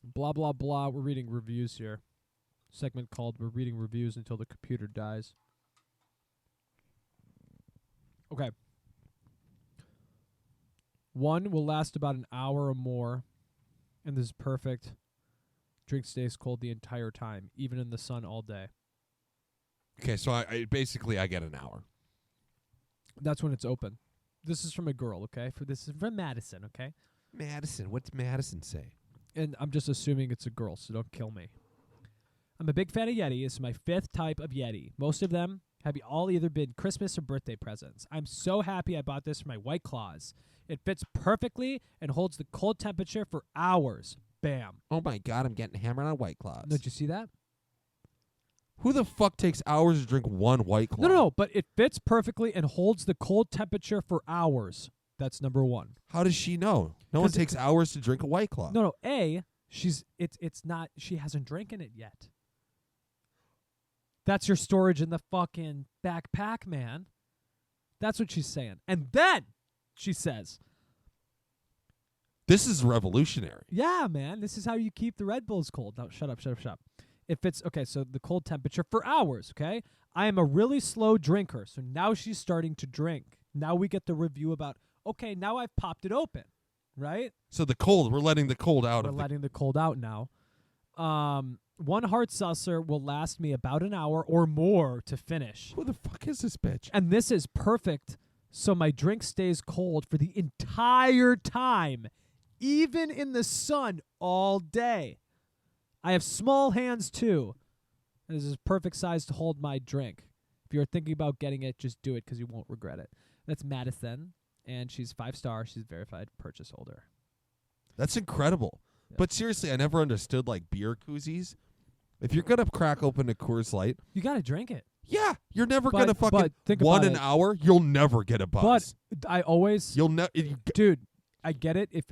Blah blah blah. We're reading reviews here. Segment called "We're reading reviews until the computer dies." Okay. One will last about an hour or more, and this is perfect. Drink stays cold the entire time, even in the sun all day. Okay, so I basically I get an hour. That's when it's open. This is from a girl, okay? This is from Madison, okay? Madison, what's Madison say? And I'm just assuming it's a girl, so don't kill me. I'm a big fan of Yeti. It's my 5th type of Yeti. Most of them have all either been Christmas or birthday presents. I'm so happy I bought this for my White Claws. It fits perfectly and holds the cold temperature for hours. Bam. Oh my God, I'm getting hammered on White Claws. Did you see that? Who the fuck takes hours to drink one White Claw? No, but it fits perfectly and holds the cold temperature for hours. That's number one. How does she know? No one 'Cause takes hours to drink a White Claw. No, it's not, she hasn't drinking it yet. That's your storage in the fucking backpack, man. That's what she's saying. And then she says, This is revolutionary. yeah, man, this is how you keep the Red Bulls cold. No, shut up. It fits, okay, so the cold temperature for hours, okay? I am a really slow drinker, so now she's starting to drink. Now we get the review about, okay, now I've popped it open, right? So we're letting the cold out We're of letting the cold out now. One hard seltzer will last me about an hour or more to finish. Who the fuck is this bitch? And this is perfect, so my drink stays cold for the entire time, even in the sun all day. I have small hands, too. And this is perfect size to hold my drink. If you're thinking about getting it, just do it because you won't regret it. That's Madison, and she's 5-star. She's verified purchase holder. That's incredible. Yeah. But seriously, I never understood like beer koozies. If you're gonna crack open a Coors Light, You got to drink it. yeah, you're never But- gonna fucking but think one about an it. hour. You'll never get a buzz. But I always... You'll never. Dude, I get it if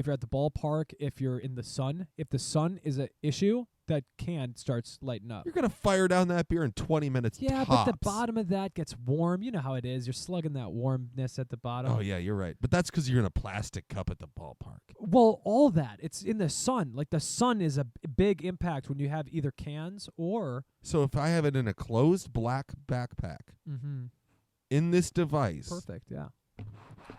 you're at the ballpark, if you're in the sun. If the sun is an issue, that can starts lighting up. You're gonna fire down that beer in 20 minutes. Yeah, tops. but the bottom of that gets warm. You know how it is. You're slugging that warmness at the bottom. Oh yeah, you're right. But that's because you're in a plastic cup at the ballpark. Well, all that. It's in the sun. Like the sun is a big impact when you have either cans or... So if I have it in a closed black backpack Mm-hmm. in this device, Perfect, yeah.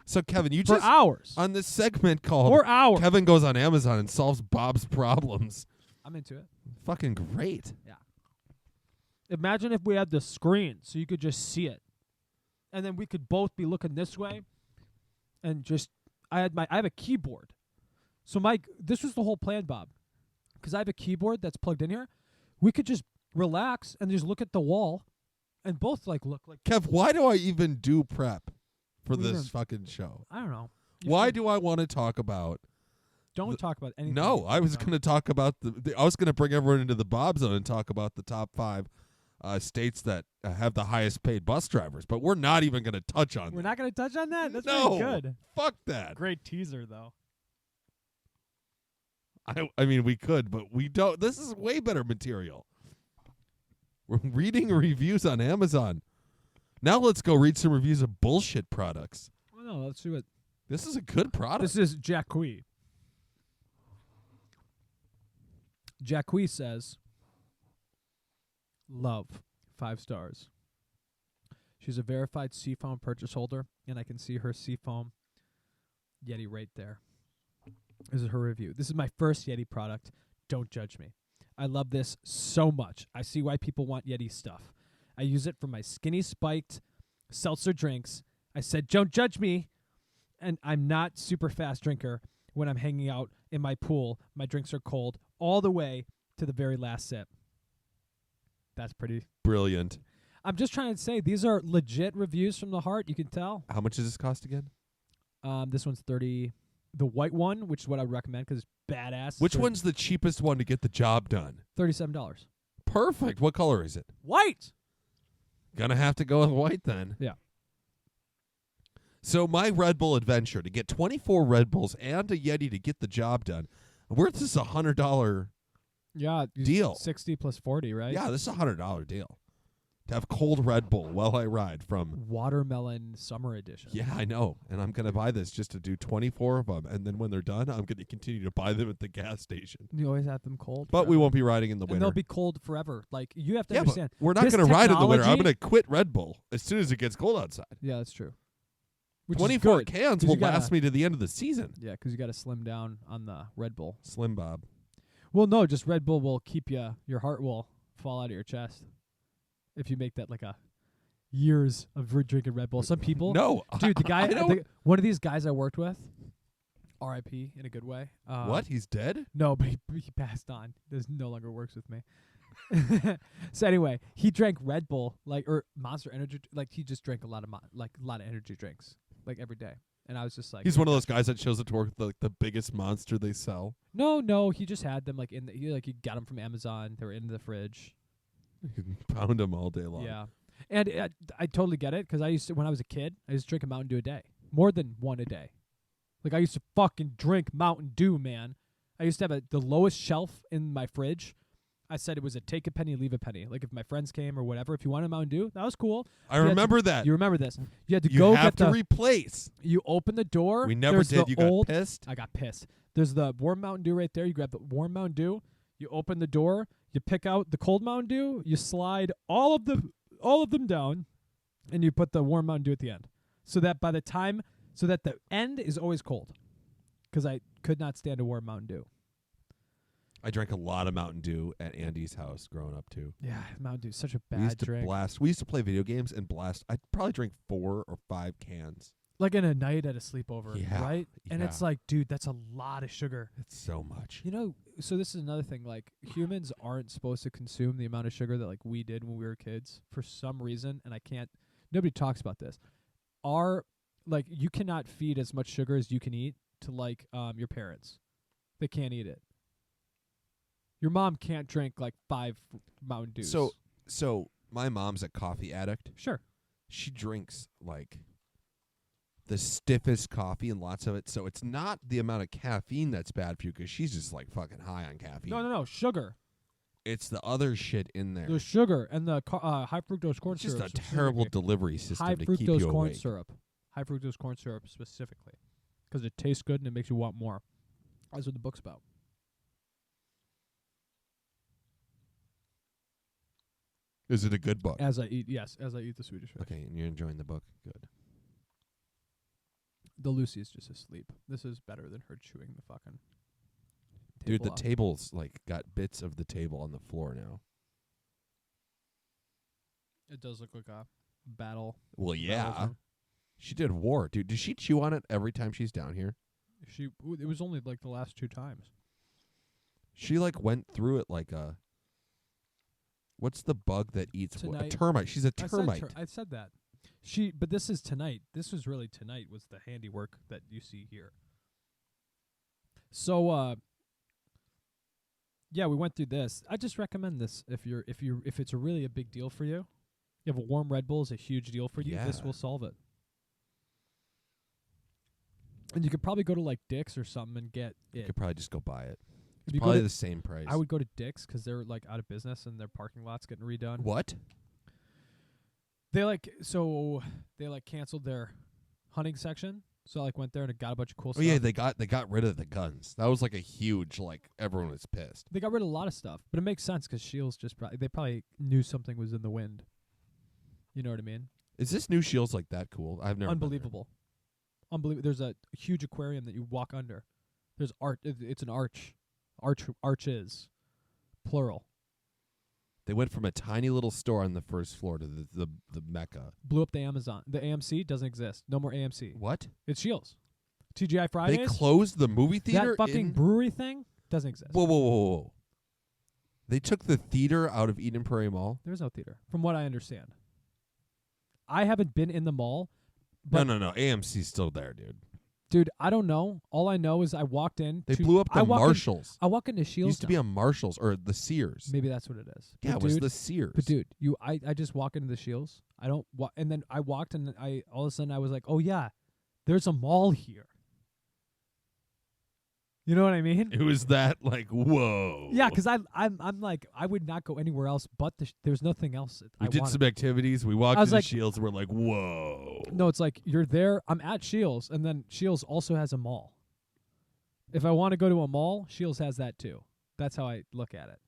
So Kevin, you For just hours. on this segment called For hours. Kevin Goes on Amazon and Solves Bob's Problems. I'm into it. Fucking great. Imagine if we had the screen so you could just see it. And then we could both be looking this way and just I have a keyboard. So this was the whole plan, Bob. Cuz I have a keyboard that's plugged in here. We could just relax and just look at the wall and both look like Kev, why do I even do prep for What do you this mean? fucking show? I don't know. You Why should- do I want to talk about don't talk about anything. No, I was No. going to talk about I was going to bring everyone into the Bob Zone and talk about the top 5 states that have the highest paid bus drivers, but we're not even going to touch on We're that. not going to touch on that. That's No. pretty good. Fuck that. Great teaser though. I mean, we could, but we don't. This is way better material. We're reading reviews on Amazon. Now let's go read some reviews of bullshit products. Oh no, let's do it. This is a good product. This is Jacqui. Jacqui says, love, 5 stars. She's a verified Seafoam purchase holder, and I can see her Seafoam Yeti right there. This is her review. This is my first Yeti product. Don't judge me. I love this so much. I see why people want Yeti stuff. I use it for my skinny spiked seltzer drinks. I said, don't judge me. And I'm not super fast drinker when I'm hanging out in my pool. My drinks are cold all the way to the very last sip. That's pretty Brilliant. I'm just trying to say these are legit reviews from the heart. You can tell. How much does this cost again? This one's 30. The white one, which is what I would recommend because it's badass. Which one's the cheapest one to get the job done? $37. Perfect. What color is it? White. Gonna have to go with white then. Yeah. So my Red Bull adventure to get 24 Red Bulls and a Yeti to get the job done. Worth this $100 Yeah. deal. 60 plus 40, right? Yeah, this is $100 deal. To have cold Red Bull while I ride from. Watermelon summer edition. Yeah, I know. And I'm going to buy this just to do 24 of them. And then when they're done, I'm going to continue to buy them at the gas station. You always have them cold. But we forever. won't be riding in the And winter. they'll be cold forever. Like, you have to yeah, but understand. we're not this going to ride in the winter. I'm technology- going to quit Red Bull as soon as it gets cold outside. Yeah, that's true. Which is 24 good, cans 'cause will you gotta- last me to the end of the season. Yeah, because you got to slim down on the Red Bull. Slim Bob. Well, no, just Red Bull will keep you. Your heart will fall out of your chest if you make that like a years of drinking Red Bull. Some people, No. dude, the guy, I don't- one of these guys I worked with, R.I.P. in a good way. What? He's dead? No, but he passed on. This no longer works with me. So anyway, he drank Red Bull or Monster Energy. Like he just drank a lot of energy drinks like every day. And I was just like, He's one of those guys that shows up to work with the biggest monster they sell. No, he just had them like he got them from Amazon. They were in the fridge. You can pound them all day long. Yeah, and I totally get it because I used to when I was a kid, I used to drink a Mountain Dew a day, more than one a day. Like I used to fucking drink Mountain Dew, man. I used to have the lowest shelf in my fridge. I said it was a take a penny, leave a penny. Like if my friends came or whatever, if you wanted Mountain Dew, that was cool. I remember that. You remember this? You had to You go have get to the. replace. You open the door. We never there's did. the You got old, pissed. I got pissed. There's the warm Mountain Dew right there. You grab the warm Mountain Dew. You open the door. You pick out the cold Mountain Dew. You slide all of them down, and you put the warm Mountain Dew at the end, so that the end is always cold. Because I could not stand a warm Mountain Dew. I drank a lot of Mountain Dew at Andy's house growing up too. Yeah, Mountain Dew is such a We used bad to drink. blast. We used to play video games and blast. I'd probably drink 4 or 5 cans. Like in a night at a sleepover, Yeah, right? And it's yeah. like, dude, that's a lot of sugar. It's so much. You know, so this is another thing. Like, humans aren't supposed to consume the amount of sugar that like we did when we were kids for some reason, and I can't. Nobody talks about this. You cannot feed as much sugar as you can eat to like your parents. They can't eat it. Your mom can't drink like 5 Mountain Dews. So my mom's a coffee addict. Sure. She drinks like the stiffest coffee and lots of it. So it's not the amount of caffeine that's bad for you because she's just like fucking high on caffeine. No, sugar. It's the other shit in there. The sugar and the high fructose corn It's just syrup. a terrible specifically. delivery system High to keep fructose you corn awake. syrup. High fructose corn syrup specifically. Because it tastes good and it makes you want more. That's what the book's about. Is it a good book? As I eat the Swedish fish. Okay, and you're enjoying the book. Good. The Lucy is just asleep. This is better than her chewing the fucking Dude, table the up. table's like got bits of the table on the floor now. It does look like a battle. Well, yeah. battleground. She did war, dude. Does she chew on it every time she's down here? It was only like the last 2 times. She like went through it like a. What's the bug that eats a Tonight. termite? She's a I termite. said that. But this is tonight. This was really tonight was the handiwork that you see here. So yeah, we went through this. I just recommend this if it's really a big deal for you. You have a warm Red Bull is a huge deal for you. This Yeah. will solve it. And you could probably go to like Dick's or something and get You it. could probably just go buy it. If It's you go probably to- the same price. I would go to Dick's 'cause they're like out of business and their parking lot's getting redone. What? They canceled their hunting section, so I like went there and got a bunch of cool Oh stuff. yeah, they got rid of the guns. That was like a huge like everyone was pissed. They got rid of a lot of stuff, but it makes sense 'cause Shields just they probably knew something was in the wind. You know what I mean? Is this new Shields like that cool? I've never. Unbelievable. Unbelievable. There's a huge aquarium that you walk under. There's art. It's an arch. Arches. Plural. They went from a tiny little store on the first floor to the Mecca. Blew up the Amazon. The AMC doesn't exist. No more AMC. What? It's Shields. TGI Fridays. They closed the movie theater. That fucking brewery thing doesn't exist. Whoa. They took the theater out of Eden Prairie Mall. There's no theater, from what I understand. I haven't been in the mall. But No. AMC's still there, dude. Dude, I don't know. All I know is I walked in. They blew up the Marshalls. I walk into Shields. Used to be a Marshalls or the Sears. Maybe that's what it is. Yeah, But it was dude, the Sears. But dude, I just walk into the Shields. I don't and then I walked and I all of a sudden I was like, "Oh yeah, there's a mall here." You know what I mean? It was that like, whoa. Yeah, because I'm like I would not go anywhere else but there's nothing else. We did some activities. We walked into Shields and we're like, whoa. No, it's like you're there. I'm at Shields, and then Shields also has a mall. If I want to go to a mall, Shields has that too. That's how I look at it.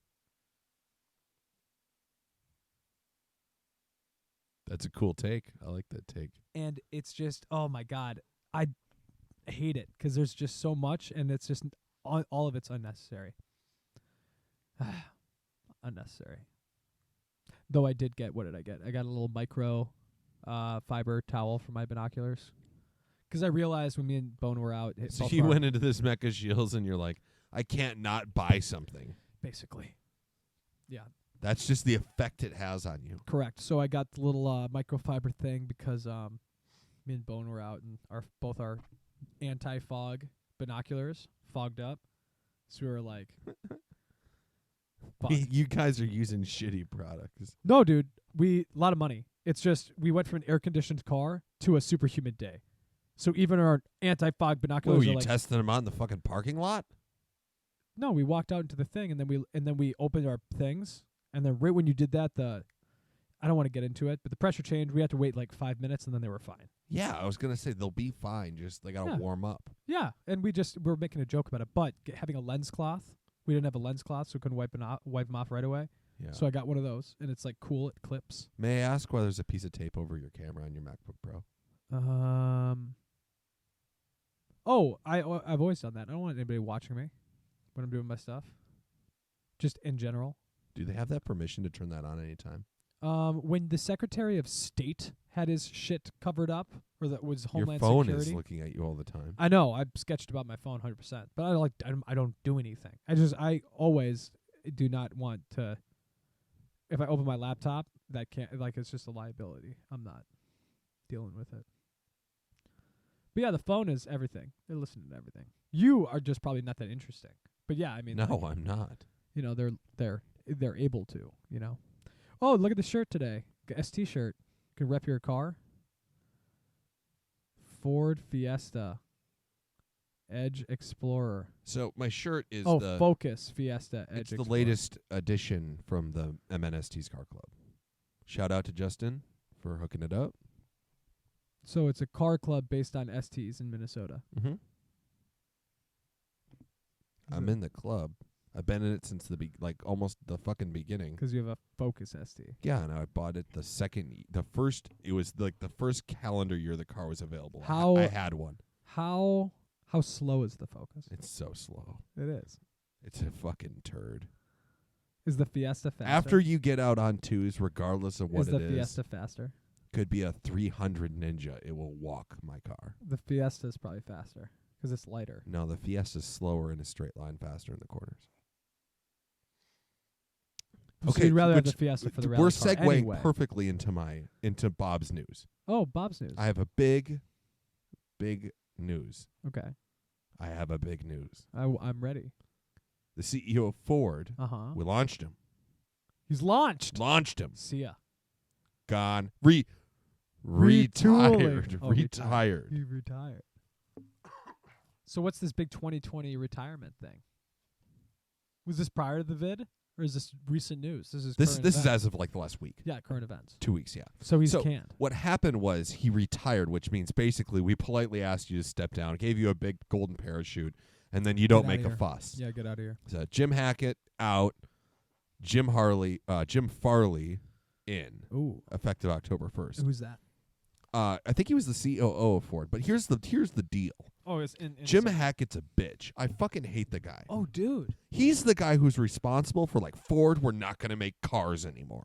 That's a cool take. I like that take. And it's just, oh my God, I hate it because there's just so much, and it's just all of it's unnecessary. Unnecessary. Though I did get, what did I get? I got a little micro fiber towel for my binoculars. Because I realized when me and Bone were out. So you went into this Mecca Shields and you're like, I can't not buy something. Basically. Yeah. That's just the effect it has on you. Correct. So I got the little microfiber thing because me and Bone were out and both our anti-fog binoculars fogged up. So we were like, fuck. You guys are using shitty products. No, dude. A lot of money. It's just we went from an air-conditioned car to a super humid day. So even our anti-fog binoculars Were are you like, testing them out in the fucking parking lot? no, we walked out into the thing and then we opened our things, and then right when you did that, I don't want to get into it, but the pressure changed. We had to wait like 5 minutes and then they were fine. Yeah, I was gonna say they'll be fine. Just they gotta warm up. Yeah, and we were making a joke about it, but having a lens cloth, we didn't have a lens cloth, so we couldn't wipe them off right away. Yeah. So I got one of those, and it's like cool. It clips. May I ask why there's a piece of tape over your camera on your MacBook Pro? Oh, I've always done that. I don't want anybody watching me when I'm doing my stuff. Just in general. Do they have that permission to turn that on anytime? When the Secretary of State had his shit covered up, or that was Homeland your phone Security. is looking at you all the time. I know. I've sketched about my phone 100%, but I don't do anything. I always do not want to. If I open my laptop, that can't it's just a liability. I'm not dealing with it. But yeah, the phone is everything. They listen to everything. You are just probably not that interesting. But yeah, I mean, no, I'm not. You know, they're able to. You know. Oh, look at the shirt today. ST shirt. Can rep your car. Ford Fiesta. Edge Explorer. So my shirt is Focus Fiesta Edge It's Explorer. the latest addition from the MNST's Car Club. Shout out to Justin for hooking it up. So it's a car club based on STs in Minnesota. Mm-hmm. I'm in the club. I've been in it since almost the fucking beginning. Because you have a Focus ST. Yeah, and I bought it it was like the first calendar year the car was available. How I had one. How slow is the Focus? It's so slow. It is. It's a fucking turd. Is the Fiesta faster? After you get out on twos, regardless of what is the Fiesta faster? Could be a 300 Ninja. It will walk my car. The Fiesta is probably faster because it's lighter. No, the Fiesta's slower in a straight line, faster in the corners. So you'd rather have the Fiesta for the rally we're car segueing anyway. perfectly into Bob's news. Oh, Bob's news. I have a big news. Okay. I have a big news. I'm ready. The CEO of Ford, we launched him. He's launched. Launched him. See ya. Gone. Retooling. Retired. Oh, Retired. He retired. So what's this big 2020 retirement thing? Was this prior to the vid? Or is this recent news? This is as of like the last week. Yeah, current events. 2 weeks, yeah. So he's canned. What happened was he retired, which means basically we politely asked you to step down, gave you a big golden parachute, and then you don't make a fuss. Yeah, get out of here. So Jim Hackett out, Jim Farley in. Ooh. Effective October 1st. Who's that? I think he was the COO of Ford. But here's the deal. Oh, it's Jim Hackett's a bitch. I fucking hate the guy. Oh, dude. He's the guy who's responsible for like Ford. We're not gonna make cars anymore.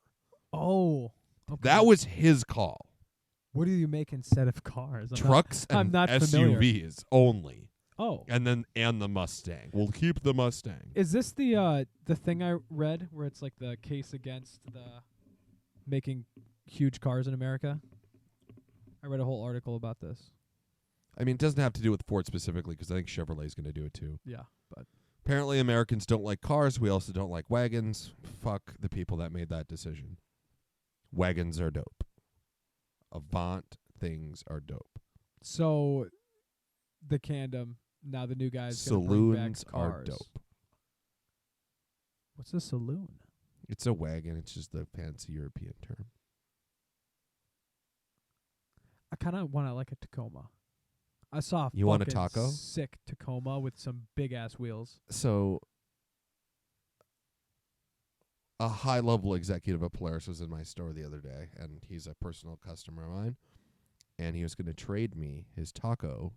Oh, okay. That was his call. What do you make instead of cars? Trucks I'm and not familiar. SUVs only. Oh, And the Mustang. We'll keep the Mustang. is this the thing I read where it's like the case against the making huge cars in America? I read a whole article about this. I mean, it doesn't have to do with Ford specifically because I think Chevrolet's going to do it too. Yeah, but Apparently, Americans don't like cars. We also don't like wagons. Fuck the people that made that decision. Wagons are dope. Avant things are dope. so the Candom, now the new guy's gonna bring back Saloons are cars. dope. What's a saloon? It's a wagon. It's just the fancy European term. I kind of want to like a Tacoma. I saw a You want a fucking taco? sick Tacoma with some big ass wheels. So, a high-level executive of Polaris was in my store the other day, and he's a personal customer of mine. And he was going to trade me his taco,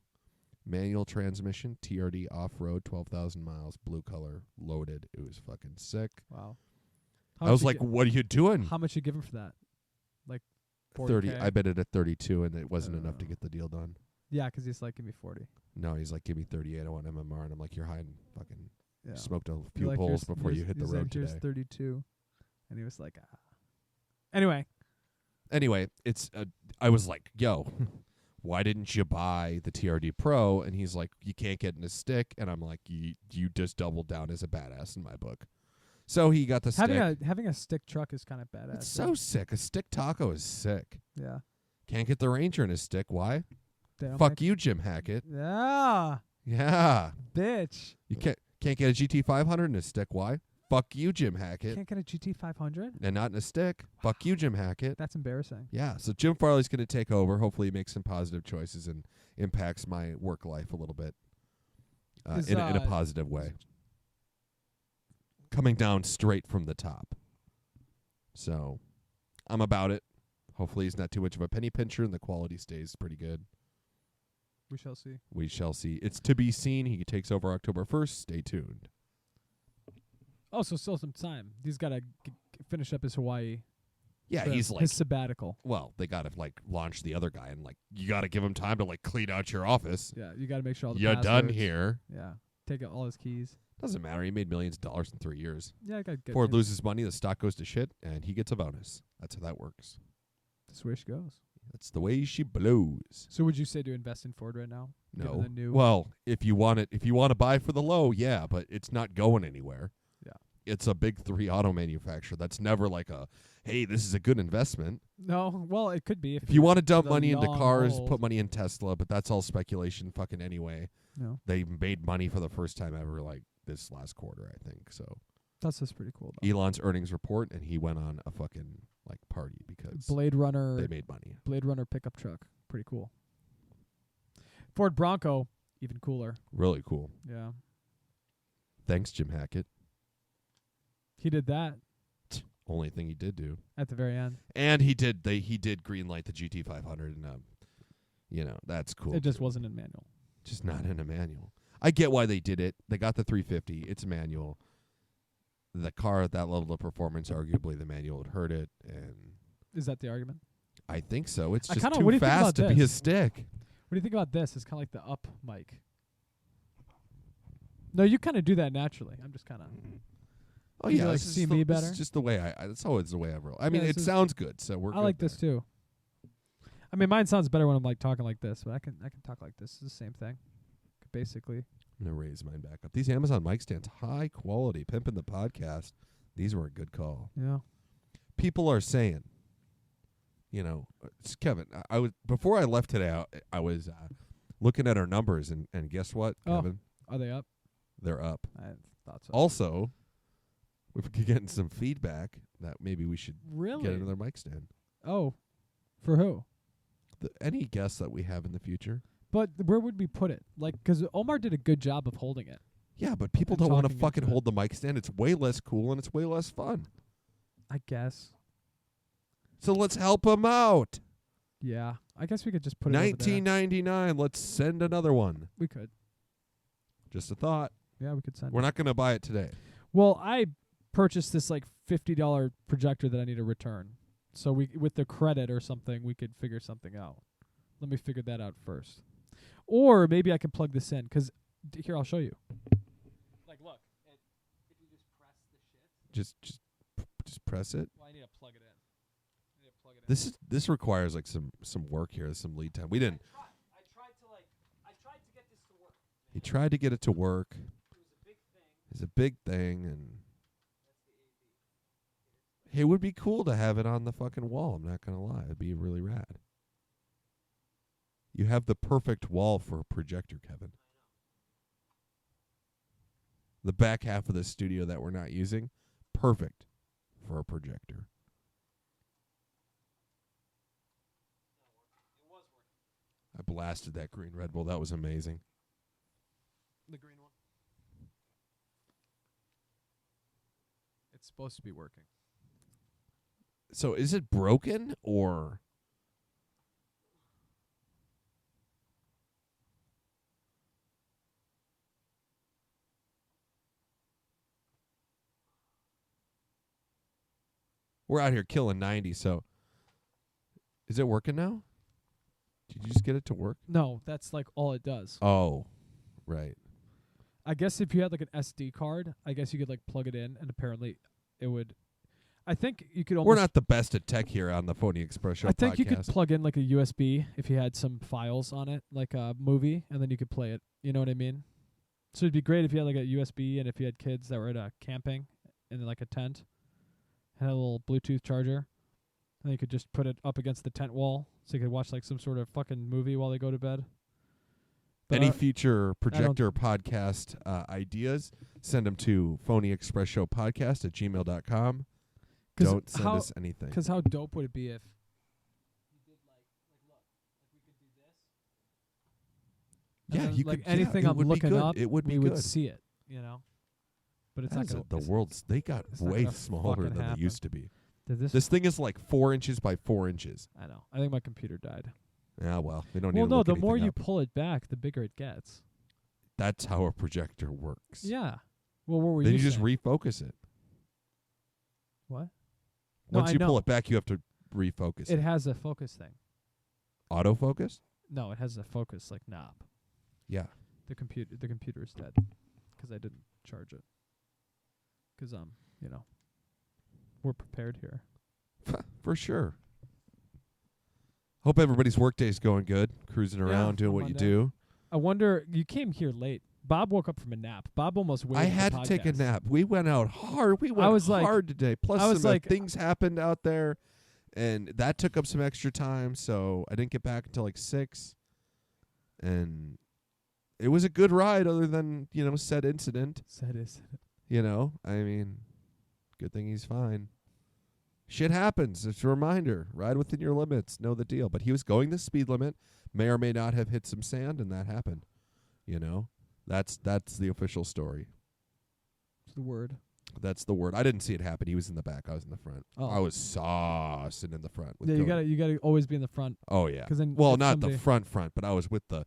manual transmission, TRD off-road, 12,000 miles, blue color, loaded. It was fucking sick. Wow. I was like, "What are you doing?" how much you give him for that? Like 30. 40K? I bet it at 32, and it wasn't enough to get the deal done. Yeah, 'cause he's like, give me 40. No, he's like, "Give me 38. I want MMR," and I'm like, "You're hiding fucking Yeah. smoked a You're few like, bowls "Here's- before you here's- hit the here's road here's today." 32, and he was like, ah. Anyway, Anyway, it's I was like, "Yo, why didn't you buy the TRD Pro?" And he's like, "You can't get in a stick." And I'm like, You just doubled down as a badass in my book." So he got the stick. having a stick truck is kind of badass. It's so sick. A stick taco is sick. yeah. Can't get the Ranger in a stick. Why? They don't Fuck make- you, Jim Hackett. Yeah, Yeah. bitch. You can't get a GT 500 in a stick. Why? Fuck you, Jim Hackett. Can't get a GT 500. And not in a stick. Fuck you, Jim Hackett. That's embarrassing. Yeah, so Jim Farley's going to take over. Hopefully he makes some positive choices and impacts my work life a little bit Is, in a positive way. Coming down straight from the top. So I'm about it. Hopefully he's not too much of a penny pincher and the quality stays pretty good. We shall see. We shall see. It's to be seen. He takes over October 1st. Stay tuned. Oh, so still some time. He's got to finish up his Hawaii. Yeah, trip, he's like, his sabbatical. well, they got to like launch the other guy and like you got to give him time to like clean out your office. Yeah, you got to make sure all the You're done passwords- here. Yeah, take out all his keys. Doesn't matter. He made millions of dollars in 3 years. Yeah, I got good. Ford loses money, the stock goes to shit, and he gets a bonus. That's how that works. That's where she goes. That's the way she blows. So would you say to invest in Ford right now? Given No. the new Well, if you want to buy for the low, yeah, but it's not going anywhere. Yeah. It's a big 3 auto manufacturer. That's never like a, hey, this is a good investment. No, well, it could be If you want to dump the money into long cars, hold. put money in Tesla, but that's all speculation fucking anyway. No, They made money for the first time ever like this last quarter, I think. So that's just pretty cool. Though. Elon's earnings report, and he went on a fucking like party because Blade Runner, they made money. Blade Runner pickup truck, pretty cool. Ford Bronco, even cooler. Really cool. Yeah, Thanks, Jim Hackett. he did that Only thing he did do. at the very end. And he did greenlight the GT 500, and that's cool. It just too. wasn't in manual. Just not in a manual. I get why they did it. They got the 350. It's manual. The car at that level of performance, arguably the manual would hurt it, and Is that the argument? I think so. It's I just kinda- what do too you think about fast to be a this? stick. What do you think about this? It's kind of like the up mic. No, you kind of do that naturally. I'm just kind of. Oh You yeah, like this is see the- me this better? is just the way that's always the way I roll. I mean, this it is- sounds good, so we're. I good like this there. too. I mean, mine sounds better when I'm like talking like this, but I can talk like this. It's the same thing, basically. I'm gonna raise mine back up. These Amazon mic stands, high quality, pimping the podcast. These were a good call. Yeah. People are saying, it's Kevin. I was before I left today. I was looking at our numbers, and guess what, Oh. Kevin? Are they up? They're up. I thought so. Also, we've been getting some feedback that maybe we should Really? get another mic stand. Oh, for who? Any guests that we have in the future? But where would we put it? Like, because Omar did a good job of holding it. Yeah, but people And don't want to talking fucking into it. hold the mic stand. It's way less cool and it's way less fun. I guess. So let's help them out. Yeah, I guess we could just put it over there. $19.99. Let's send another one. We could. Just a thought. Yeah, we could send We're it. not going to buy it today. Well, I purchased this like $50 projector that I need to return. So we, with the credit or something, we could figure something out. Let me figure that out first. Or maybe I can plug this in, 'cause here, I'll show you. Like, look, if you just press the shit. Just press it. Well, I need to plug it in. This requires like some work here, some lead time. We didn't. I tried to get this to work. He tried to get it to work. It was a big thing. It's a big thing, and it would be cool to have it on the fucking wall. I'm not gonna lie, it'd be really rad. You have the perfect wall for a projector, Kevin. The back half of the studio that we're not using, perfect for a projector. It was working. I blasted that green Red Bull. That was amazing. The green one. It's supposed to be working. So is it broken or? We're out here killing 90, so is it working now? Did you just get it to work? No, that's like all it does. Oh, right. I guess if you had like an SD card, I guess you could like plug it in, and apparently it would. I think you could almost. We're not the best at tech here on the Phonyexpressshow podcast. I think you could plug in like a USB if you had some files on it, like a movie, and then you could play it. You know what I mean? So it'd be great if you had like a USB, and if you had kids that were at camping in like a tent, had a little Bluetooth charger, and you could just put it up against the tent wall, so you could watch like some sort of fucking movie while they go to bed. But any future projector podcast ideas, send them to phonyexpresssshowpodcast@gmail.com. Don't send us anything. Because how dope would it be if you did like look, like we could do this. Yeah, then, you like could. anything yeah, it I'm would be looking good. up, It would be we good. would see it, you know. But it's not That's gonna, the world's. They got it's not way gonna smaller fucking than happen. they used to be. Did this? This thing is like 4 inches by 4 inches. I know. I think my computer died. Yeah, well, we don't need Well, to no. look The anything more you up. pull it back, the bigger it gets. That's how a projector works. Yeah. Well, what were Then you you just saying? refocus it. What? No, Once I you know. pull it back, you have to refocus It has a focus thing. Autofocus? No, it has a focus like knob. Yeah. The computer is dead because I didn't charge it. Because you know, we're prepared here. For sure. Hope everybody's workday's going good. Cruising around, doing on what you Monday. do. I wonder, you came here late. Bob woke up from a nap. Bob almost waited. I had to take a nap. We went out hard. We went hard today. Plus, some things happened out there, and that took up some extra time. So I didn't get back until like 6. And it was a good ride, other than said incident. I mean, good thing he's fine. Shit happens. It's a reminder. Ride within your limits. Know the deal. But he was going the speed limit. May or may not have hit some sand, and that happened. That's the official story. It's the word. That's the word. I didn't see it happen. He was in the back. I was in the front. Oh. I was saucing in the front. With Yeah, you Cody. gotta always be in the front. Oh yeah. 'Cause then well, if not somebody- the front, but I was with the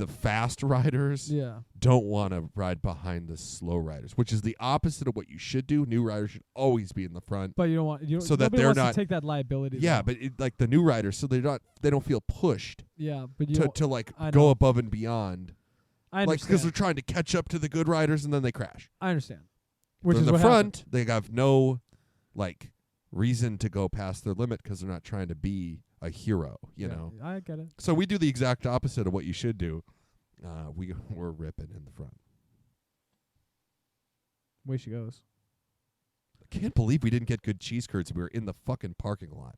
fast riders. Yeah. Don't want to ride behind the slow riders, which is the opposite of what you should do. New riders should always be in the front. But you don't want So that nobody they're wants not- to take that liability. Yeah, though. but like the new riders, so they don't feel pushed Yeah, but you to don't, like I go know. above and beyond. I Like because they're understand. trying to catch up to the good riders and then they crash. I understand. Which Which in is the what front, happened. they have no like reason to go past their limit because they're not trying to be a hero, you Yeah, know. I get it. So we do the exact opposite of what you should do. We're ripping in the front. Way she goes. I can't believe we didn't get good cheese curds. We were in the fucking parking lot.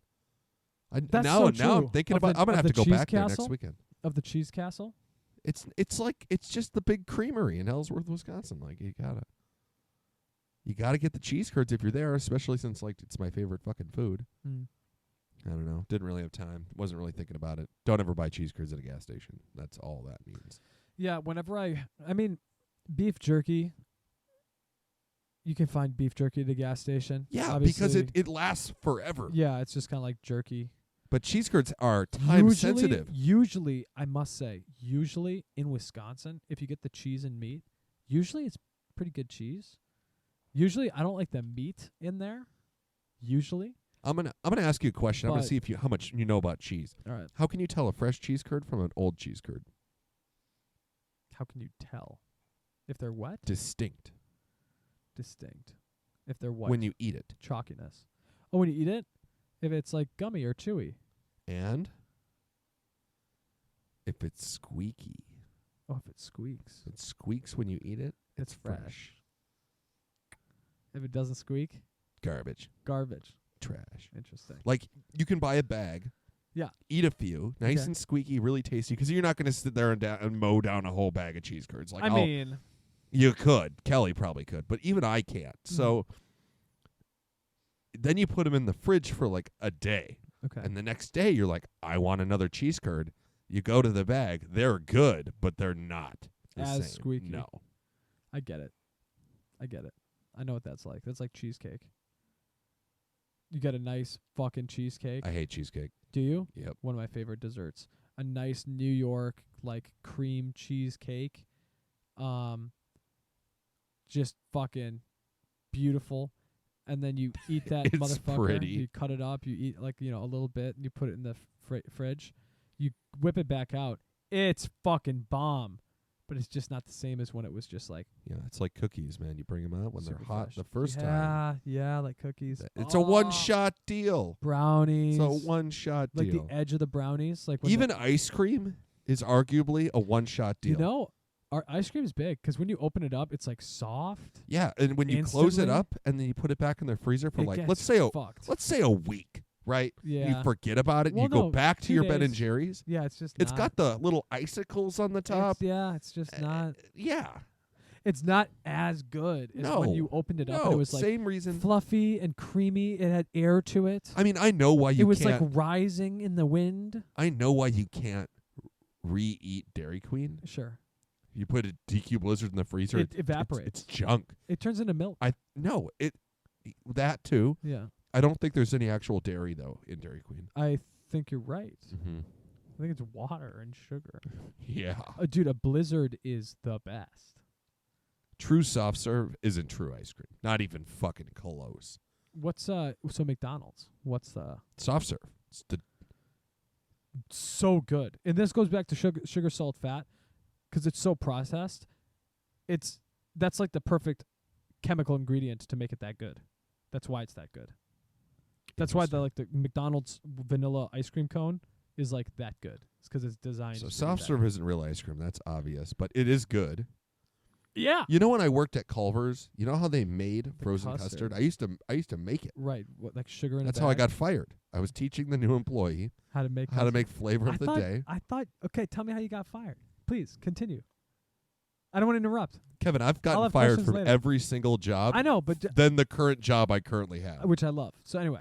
That's now so I'm true. thinking Of about. the- I'm gonna of have to the go cheese back there castle? next weekend. Of the cheese castle? It's just the big creamery in Ellsworth, Wisconsin. Like you gotta get the cheese curds if you're there, especially since like it's my favorite fucking food. Mm. I don't know. Didn't really have time. Wasn't really thinking about it. Don't ever buy cheese curds at a gas station. That's all that means. Yeah, whenever I mean, beef jerky, you can find beef jerky at a gas station. Yeah, obviously. because it lasts forever. Yeah, it's just kind of like jerky. But cheese curds are time sensitive. Usually, I must say, usually in Wisconsin, if you get the cheese and meat, usually it's pretty good cheese. Usually, I don't like the meat in there. Usually. I'm gonna ask you a question. I'm gonna see how much you know about cheese. All right. How can you tell a fresh cheese curd from an old cheese curd? How can you tell? If they're wet? Distinct. If they're what? When you eat it. Chalkiness. Oh, when you eat it? If it's like gummy or chewy. And if it's squeaky. Oh, if it squeaks. If it squeaks when you eat it, It's fresh. If it doesn't squeak? Garbage. Trash. Interesting. Like, you can buy a bag. Yeah. Eat a few. Nice Okay. and squeaky, really tasty. Because you're not going to sit there and mow down a whole bag of cheese curds. Like, I mean... You could. Kelly probably could. But even I can't. So then you put them in the fridge for like a day. Okay. And the next day you're like, I want another cheese curd. You go to the bag. They're good, but they're not the As same. squeaky. No. I get it. I know what that's like. That's like cheesecake. You get a nice fucking cheesecake. I hate cheesecake. Do you? Yep. One of my favorite desserts. A nice New York like cream cheesecake. Just fucking beautiful. And then you eat that It's motherfucker. pretty. You cut it up. You eat like, a little bit. And you put it in the fridge. You whip it back out. It's fucking bomb. But it's just not the same as when it was just like. Yeah, it's like cookies, man. You bring them out when they're super hot fresh. the first time. Yeah, like cookies. It's a one-shot deal. Brownies. It's a one-shot like deal. the edge of the brownies. Like when Even ice cream is arguably a one-shot deal. Our ice cream is big because when you open it up, it's like soft. Yeah, and when you close it Instantly? up and then you put it back in the freezer for It like gets let's say fucked. a week, right? Yeah. You forget about it. Well, and you go no, back to 2 your Ben days. and Jerry's. Yeah, it's just. It's not, got the little icicles on the top. It's just not. Yeah. It's not as good as when you opened it up. And it was like same reason. fluffy and creamy. It had air to it. I mean, I know why you It was can't. like rising in the wind. I know why you can't re-eat Dairy Queen. Sure. You put a DQ Blizzard in the freezer. It evaporates. It's junk. It turns into milk. That too. Yeah. I don't think there's any actual dairy though in Dairy Queen. I think you're right. Mm-hmm. I think it's water and sugar. Yeah. Dude, a Blizzard is the best. True soft serve isn't true ice cream. Not even fucking close. What's so McDonald's? What's the Soft serve. It's the so good. And this goes back to sugar, salt, fat, because it's so processed. That's like the perfect chemical ingredient to make it that good. That's why it's that good. That's why the McDonald's vanilla ice cream cone is like that good. It's because it's designed. So to be soft that serve good. isn't real ice cream. That's obvious, but it is good. Yeah. You know when I worked at Culver's, you know how they made frozen custard. custard? I used to make it. Right. What, like sugar in That's a how I bag? got fired. I was teaching the new employee How to make how to make flavor of the day. I thought. Okay, tell me how you got fired. Please continue. I don't want to interrupt. Kevin, I've I'll gotten have fired questions from later. every single job I know, but than the current job I currently have. which I love. So anyway,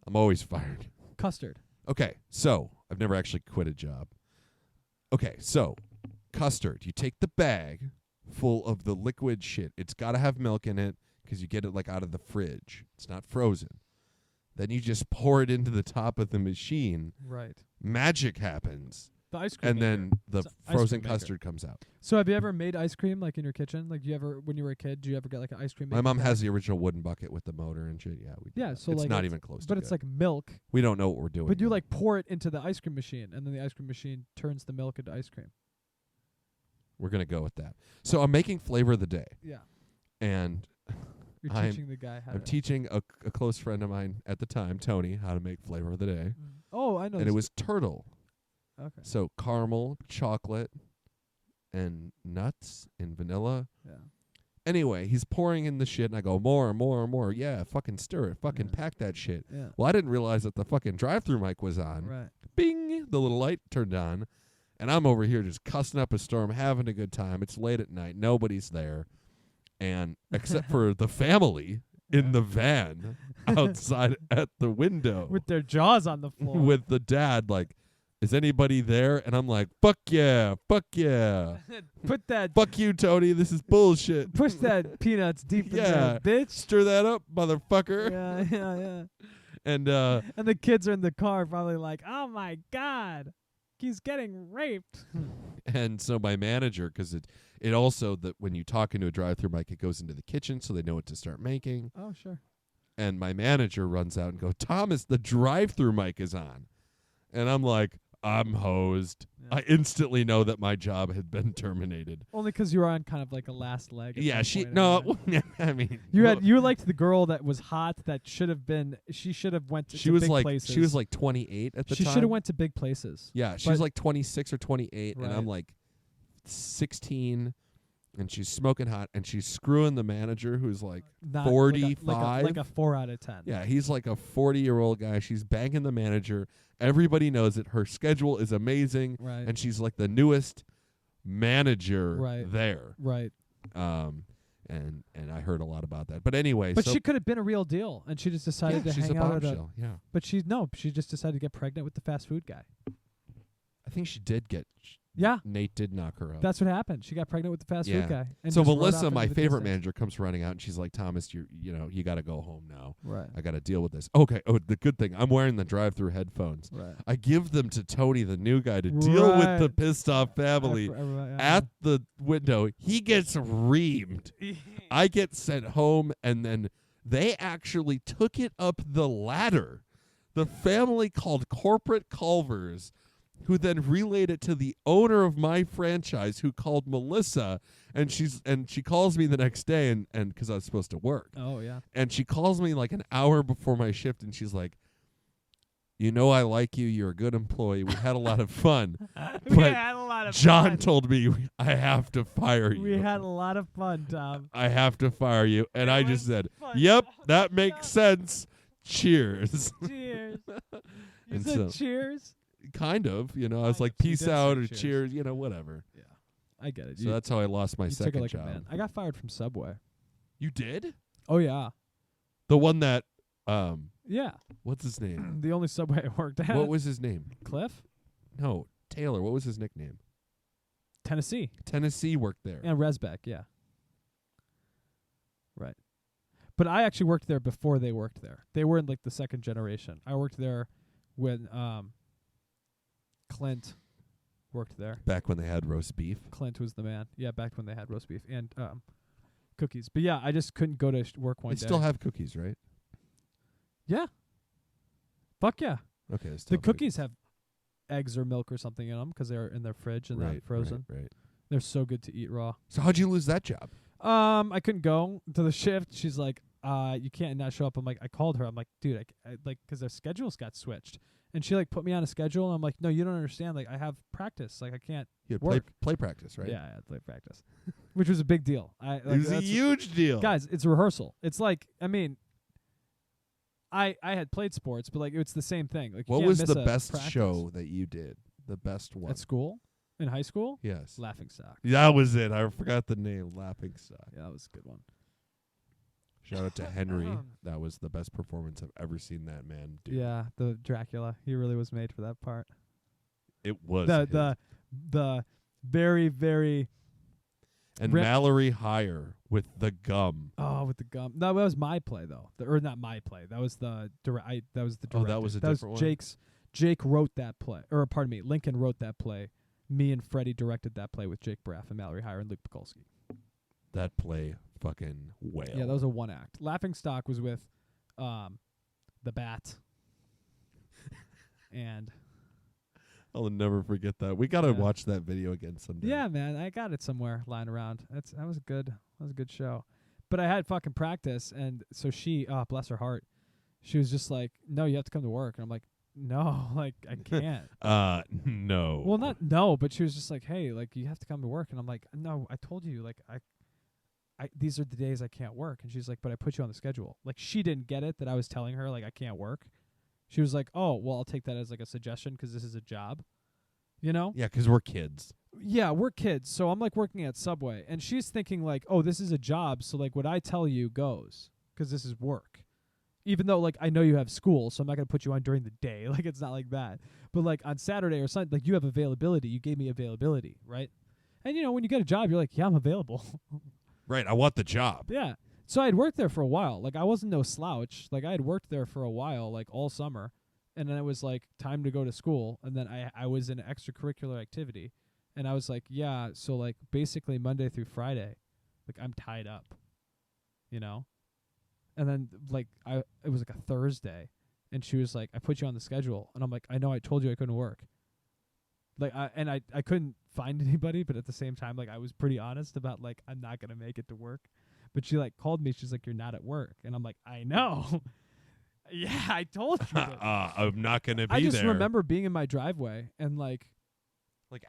I'm always fired. custard. Okay, so I've never actually quit a job. Okay, so custard. You take the bag full of the liquid shit. It's got to have milk in it because you get it like out of the fridge. It's not frozen. Then you just pour it into the top of the machine. Right. Magic happens. The ice cream. And then the It's ice frozen cream maker. custard comes out. So have you ever made ice cream like in your kitchen? Like, do you ever, when you were a kid, do you ever get like an ice cream? My maker mom bag? has the original wooden bucket with the motor and shit. Yeah, we do Yeah, that. so it's like not it's- even close to But it's good. like milk. We don't know what we're doing. But you though. like pour it into the ice cream machine, and then the ice cream machine turns the milk into ice cream. We're going to go with that. So I'm making flavor of the day. Yeah. And You're I'm- teaching the guy how I'm to. teaching a close friend of mine at the time, Tony, how to make flavor of the day. Oh, I know. And it this. was turtle. Okay. So caramel, chocolate, and nuts and vanilla. Yeah. Anyway, he's pouring in the shit, and I go, more, more, more. Yeah, fucking stir it. Fucking Yeah. pack that shit. Yeah. Well, I didn't realize that the fucking drive-through mic was on. Right. Bing! The little light turned on. And I'm over here just cussing up a storm, having a good time. It's late at night. Nobody's there. And except for the family in the van outside at the window With their jaws on the floor. with the dad, like, is anybody there? And I'm like, fuck yeah, fuck yeah. Put that. Fuck you, Tony. This is bullshit. Push that peanuts deep in Yeah. there, bitch. Stir that up, motherfucker. Yeah. And And the kids are in the car probably like, oh my God, he's getting raped. and so my manager, because it also that when you talk into a drive-through mic, it goes into the kitchen so they know what to start making. Oh, sure. And my manager runs out and goes, Thomas, the drive-through mic is on. And I'm like, I'm hosed. Yeah. I instantly know that my job had been terminated. Only because you were on kind of like a last leg. At Yeah, some point no, anyway. I mean, You liked the girl that was hot that should have been. She should have went to, she was big like places. she was like 28 at the She time. should have went to big places. Yeah, she but- was like 26 or 28, and Right. I'm like 16, and she's smoking hot, and she's screwing the manager who's like Not 45. like a 4 out of 10. Yeah, he's like a 40-year-old guy. She's banging the manager. Everybody knows it. Her schedule is amazing, Right. and she's like the newest manager Right. there. Right. And I heard a lot about that. But anyway, But so she could have been a real deal, and she just decided to she's hang a out at a. bombshell. Yeah, But she just decided to get pregnant with the fast food guy. I think she did get. Yeah, Nate did knock her up. that's what happened. She got pregnant with the fast Yeah. food guy. And So just rode off Melissa, into my the favorite distance. manager, comes running out, and she's like, "Thomas, you got to go home now. Right. I got to deal with this." Okay. Oh, the good thing, I'm wearing the drive-through headphones. Right. I give them to Tony, the new guy, to deal with the Right. pissed off family. At the window, he gets reamed. I get sent home, and then they actually took it up the ladder. The family called Corporate Culvers, who then relayed it to the owner of my franchise, who called Melissa, and she calls me the next day, and because I was supposed to work, Oh yeah. and she calls me like an hour before my shift, and she's like, "You know I like you. You're a good employee. We had a lot of fun." We But had a lot of John fun. told me I have to fire you. We had a lot of fun, Tom. I have to fire you, and I just said, fun. "Yep, that makes sense. Cheers." Cheers. You And said so- cheers. Kind of, I was Kind like, of. So you "Peace did say out" or cheers. "Cheers," whatever. Yeah, I get it. So that's how I lost my you took second it like job. a man. I got fired from Subway. You did? Oh yeah. The one that Yeah. what's his name? The only Subway I worked at. What was his name? Cliff? No, Taylor. What was his nickname? Tennessee. Tennessee worked there. And Resbeck, yeah. Right. But I actually worked there before they worked there. They were in like the second generation. I worked there when Clint worked there. Back when they had roast beef. Clint was the man. Yeah, back when they had roast beef and cookies. But yeah, I just couldn't go to work one They day. still have cookies, right? Yeah. Fuck yeah. Okay. they The still have cookies have eggs or milk or something in them because they're in their fridge and they're Right, frozen. Right. They're so good to eat raw. So how'd you lose that job? I couldn't go to the shift. She's like, you can't not show up. I'm like, I called her. I'm like, dude, I like, because their schedules got switched. And she like put me on a schedule. And I'm like, no, you don't understand. Like, I have practice. Like, I can't You had work. play practice, right? Yeah, I had play practice, which was a big deal. It was a that's- huge deal. guys. It's rehearsal. It's like, I mean, I had played sports, but like it's the same thing. Like, you What can't was miss the a best practice. show that you did? The best one? At school? In high school? Yes. Laughing Stock. That was it. I forgot the name. Laughing Stock. Yeah, that was a good one. Shout out to Henry. That was the best performance I've ever seen that man do. Yeah, the Dracula. He really was made for that part. It was. The very, very and Rip- Mallory Hire with the gum. with the gum. No, that was my play though. Or not my play. That was the that was the Oh, director. that was a that different was one? Jake wrote that play. Or pardon me, Lincoln wrote that play. Me and Freddie directed that play with Jake Braff and Mallory Hire and Luke Pekulski. That play fucking whale. Yeah, that was a one act. Laughing Stock was with the Bat. And I'll never forget that. We gotta Yeah. watch that video again someday. yeah, man, I got it somewhere lying around. That was a good show. But I had fucking practice, and so she, bless her heart, she was just like, "No, you have to come to work." And I'm like, "No, like I can't." No. Well, not no, but she was just like, "Hey, like you have to come to work." And I'm like, "No, I told you, like I these are the days I can't work." And she's like, "But I put you on the schedule." Like she didn't get it that I was telling her like I can't work. She was like, "Oh, well, I'll take that as like a suggestion 'cause this is a job." You know? Yeah, 'cause we're kids. Yeah, we're kids. So I'm like working at Subway, and she's thinking like, "Oh, this is a job, so like what I tell you goes 'cause this is work." Even though like I know you have school, so I'm not gonna put you on during the day. Like it's not like that. But like on Saturday or Sunday, like you have availability. You gave me availability, right? And you know when you get a job, you're like, "Yeah, I'm available." Right. I want the job. Yeah. So I had worked there for a while. Like, I wasn't no slouch. Like, I had worked there for a while, like all summer, and then it was like time to go to school, and then I was in extracurricular activity, and I was like, yeah, so like basically Monday through Friday, like I'm tied up, you know. And then like it was like a Thursday, and she was like, I put you on the schedule, and I'm like, I know, I told you I couldn't work. Like I couldn't find anybody, but at the same time, like I was pretty honest about like I'm not gonna make it to work. But she like called me. She's like, "You're not at work," and I'm like, "I know." Yeah, I told you. I'm not gonna be there. I just remember being in my driveway and like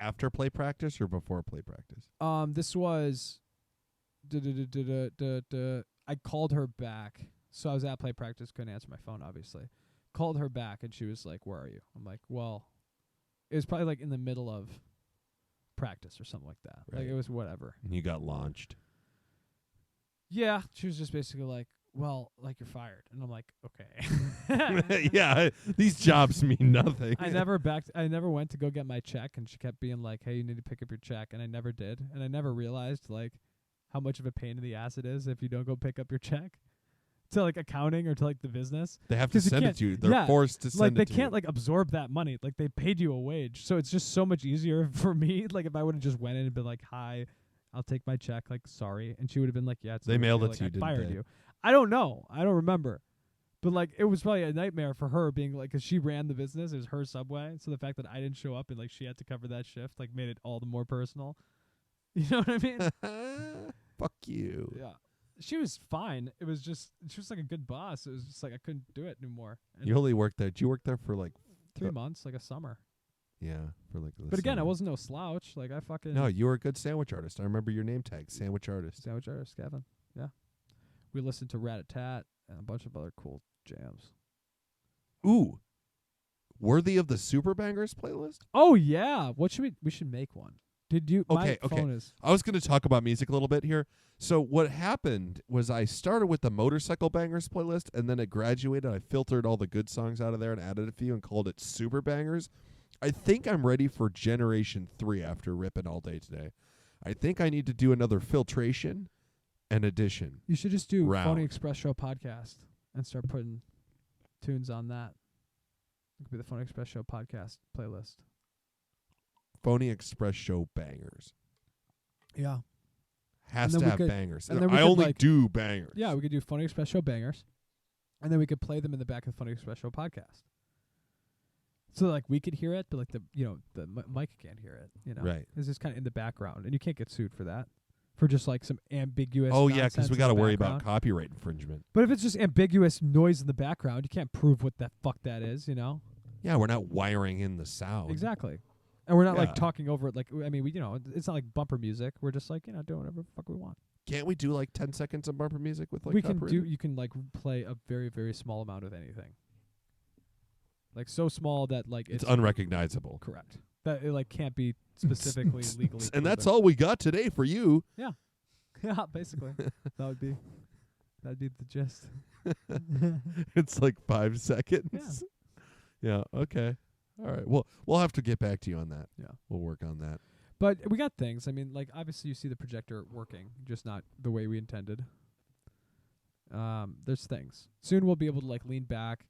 after play practice or before play practice. This was, I called her back. So I was at play practice, couldn't answer my phone, obviously. Called her back, and she was like, "Where are you?" I'm like, "Well," it was probably like in the middle of practice or something like that. Right. Like it was whatever. And you got launched. Yeah, she was just basically like, well, like you're fired. And I'm like, okay. Yeah, these jobs mean nothing. I never went to go get my check, and she kept being like, hey, you need to pick up your check, and I never did. And I never realized like how much of a pain in the ass it is if you don't go pick up your check to like accounting or to like the business. They have to send it to you. They're forced to send like it they to can't you. like absorb that money. Like they paid you a wage. So it's just so much easier for me. Like if I would have just went in and been like, hi, I'll take my check, like, sorry. And she would have been like, yeah, it's They no big mailed deal. it Like, to you, I didn't fired they? you. I don't know. I don't remember. But, like, it was probably a nightmare for her being, like, 'cause she ran the business. It was her Subway. So the fact that I didn't show up and, like, she had to cover that shift, like, made it all the more personal. You know what I mean? Fuck you. Yeah. She was fine. It was just, she was, like, a good boss. It was just, like, I couldn't do it anymore. And You only worked there. Did you work there for like 3 months, like a summer. Yeah, for like. But again, I summer. wasn't no slouch. Like, I fucking. No, you were a good sandwich artist. I remember your name tag, sandwich artist. Sandwich artist, Kevin. Yeah. We listened to Rat-a-Tat and a bunch of other cool jams. Ooh, worthy of the Super Bangers playlist. Oh yeah, what should we should make one. Did you? Okay, my phone is. I was going to talk about music a little bit here. So what happened was I started with the Motorcycle Bangers playlist, and then it graduated. I filtered all the good songs out of there and added a few and called it Super Bangers. I think I'm ready for Generation 3 after ripping all day today. I think I need to do another filtration and addition. You should just do round. Phonyexpressshow podcast and start putting tunes on that. It could be the Phonyexpressshow podcast playlist. Phonyexpressshow bangers. Yeah. Has And to then we have could- bangers. and then we I could, only like- do bangers. Yeah, we could do Phonyexpressshow bangers, and then we could play them in the back of the Phonyexpressshow podcast. So like we could hear it, but like the mic can't hear it. You know, Right. It's just kind of in the background, and you can't get sued for that. For just like some ambiguous. Oh, yeah, nonsense because we in got to the worry about background. copyright infringement. But if it's just ambiguous noise in the background, you can't prove what the fuck that is. You know. Yeah, we're not wiring in the sound. Exactly. And we're not Yeah. like talking over it. Like I mean, it's not like bumper music. We're just like doing whatever the fuck we want. Can't we do like 10 seconds of bumper music with like we can copyrighted? You can like play a very very small amount of anything. Like so small that like It's unrecognizable. correct. That it like can't be specifically legally. And that's proven. all we got today for you. Yeah, basically that'd be the gist. It's like 5 seconds. Yeah, okay. All right. Well, we'll have to get back to you on that. Yeah. We'll work on that. But we got things. I mean, like obviously you see the projector working, just not the way we intended. There's things. Soon we'll be able to like lean back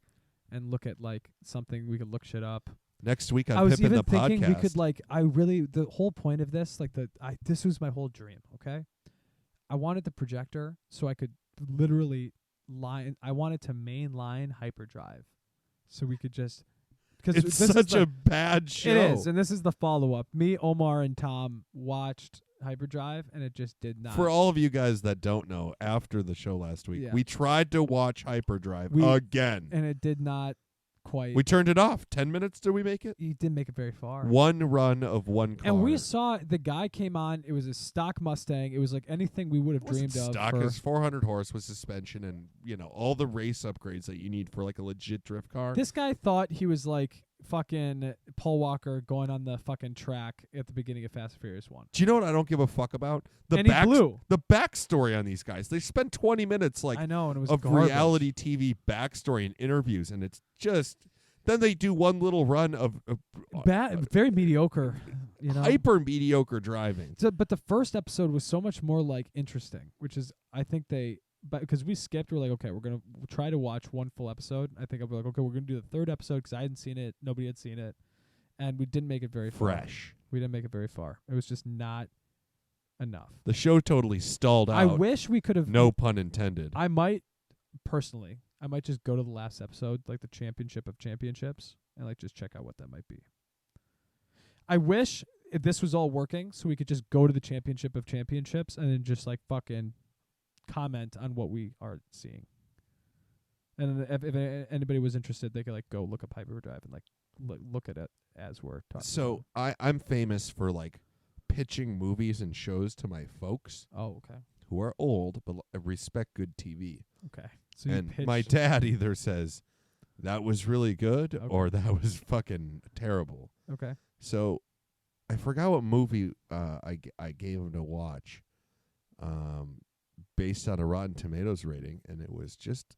and look at like something. We could look shit up. Next week I on was Pippin' even the thinking podcast. we could like the whole point of this, like this was my whole dream, okay? I wanted the projector so I could literally I wanted to mainline hyperdrive. So we could just because it's such a bad show. It is, and this is the follow-up. Me, Omar, and Tom watched Hyperdrive, and it just did not. For all of you guys that don't know, after the show last week, Yeah. we tried to watch Hyperdrive We- again. and it did not quite. We turned it off. 10 minutes did we make it? You didn't make it very far. One run of one car. And we saw the guy came on. It was a stock Mustang. It was like anything we would have It wasn't dreamed of. stock. for- It was 400 horse with suspension and, all the race upgrades that you need for like a legit drift car. This guy thought he was like fucking Paul Walker going on the fucking track at the beginning of Fast and Furious 1. Do you know what I don't give a fuck about? And he blew. The backstory on these guys. They spend 20 minutes like I know, and it was of garbage. reality TV backstory and interviews, and it's just then they do one little run of Very mediocre, hyper mediocre driving. But the first episode was so much more like interesting, which is I think they but because we skipped, we're like, okay, we'll try to watch one full episode. I think I'll be like, okay, we're gonna do the third episode because I hadn't seen it, nobody had seen it, and we didn't make it very far. Fresh. We didn't make it very far. It was just not enough. The show totally stalled out. I wish we could have. No pun intended. I might just go to the last episode, like the championship of championships, and like just check out what that might be. I wish if this was all working, so we could just go to the championship of championships and then just like fucking comment on what we are seeing. And then if anybody was interested, they could like go look up Hyperdrive and like look at it as we're talking. So I'm famous for like pitching movies and shows to my folks Oh, okay. who are old but respect good TV. Okay. So you And pitch my dad either says that was really good Okay. or that was fucking terrible. Okay. So I forgot what movie I gave him to watch based on a Rotten Tomatoes rating, and it was just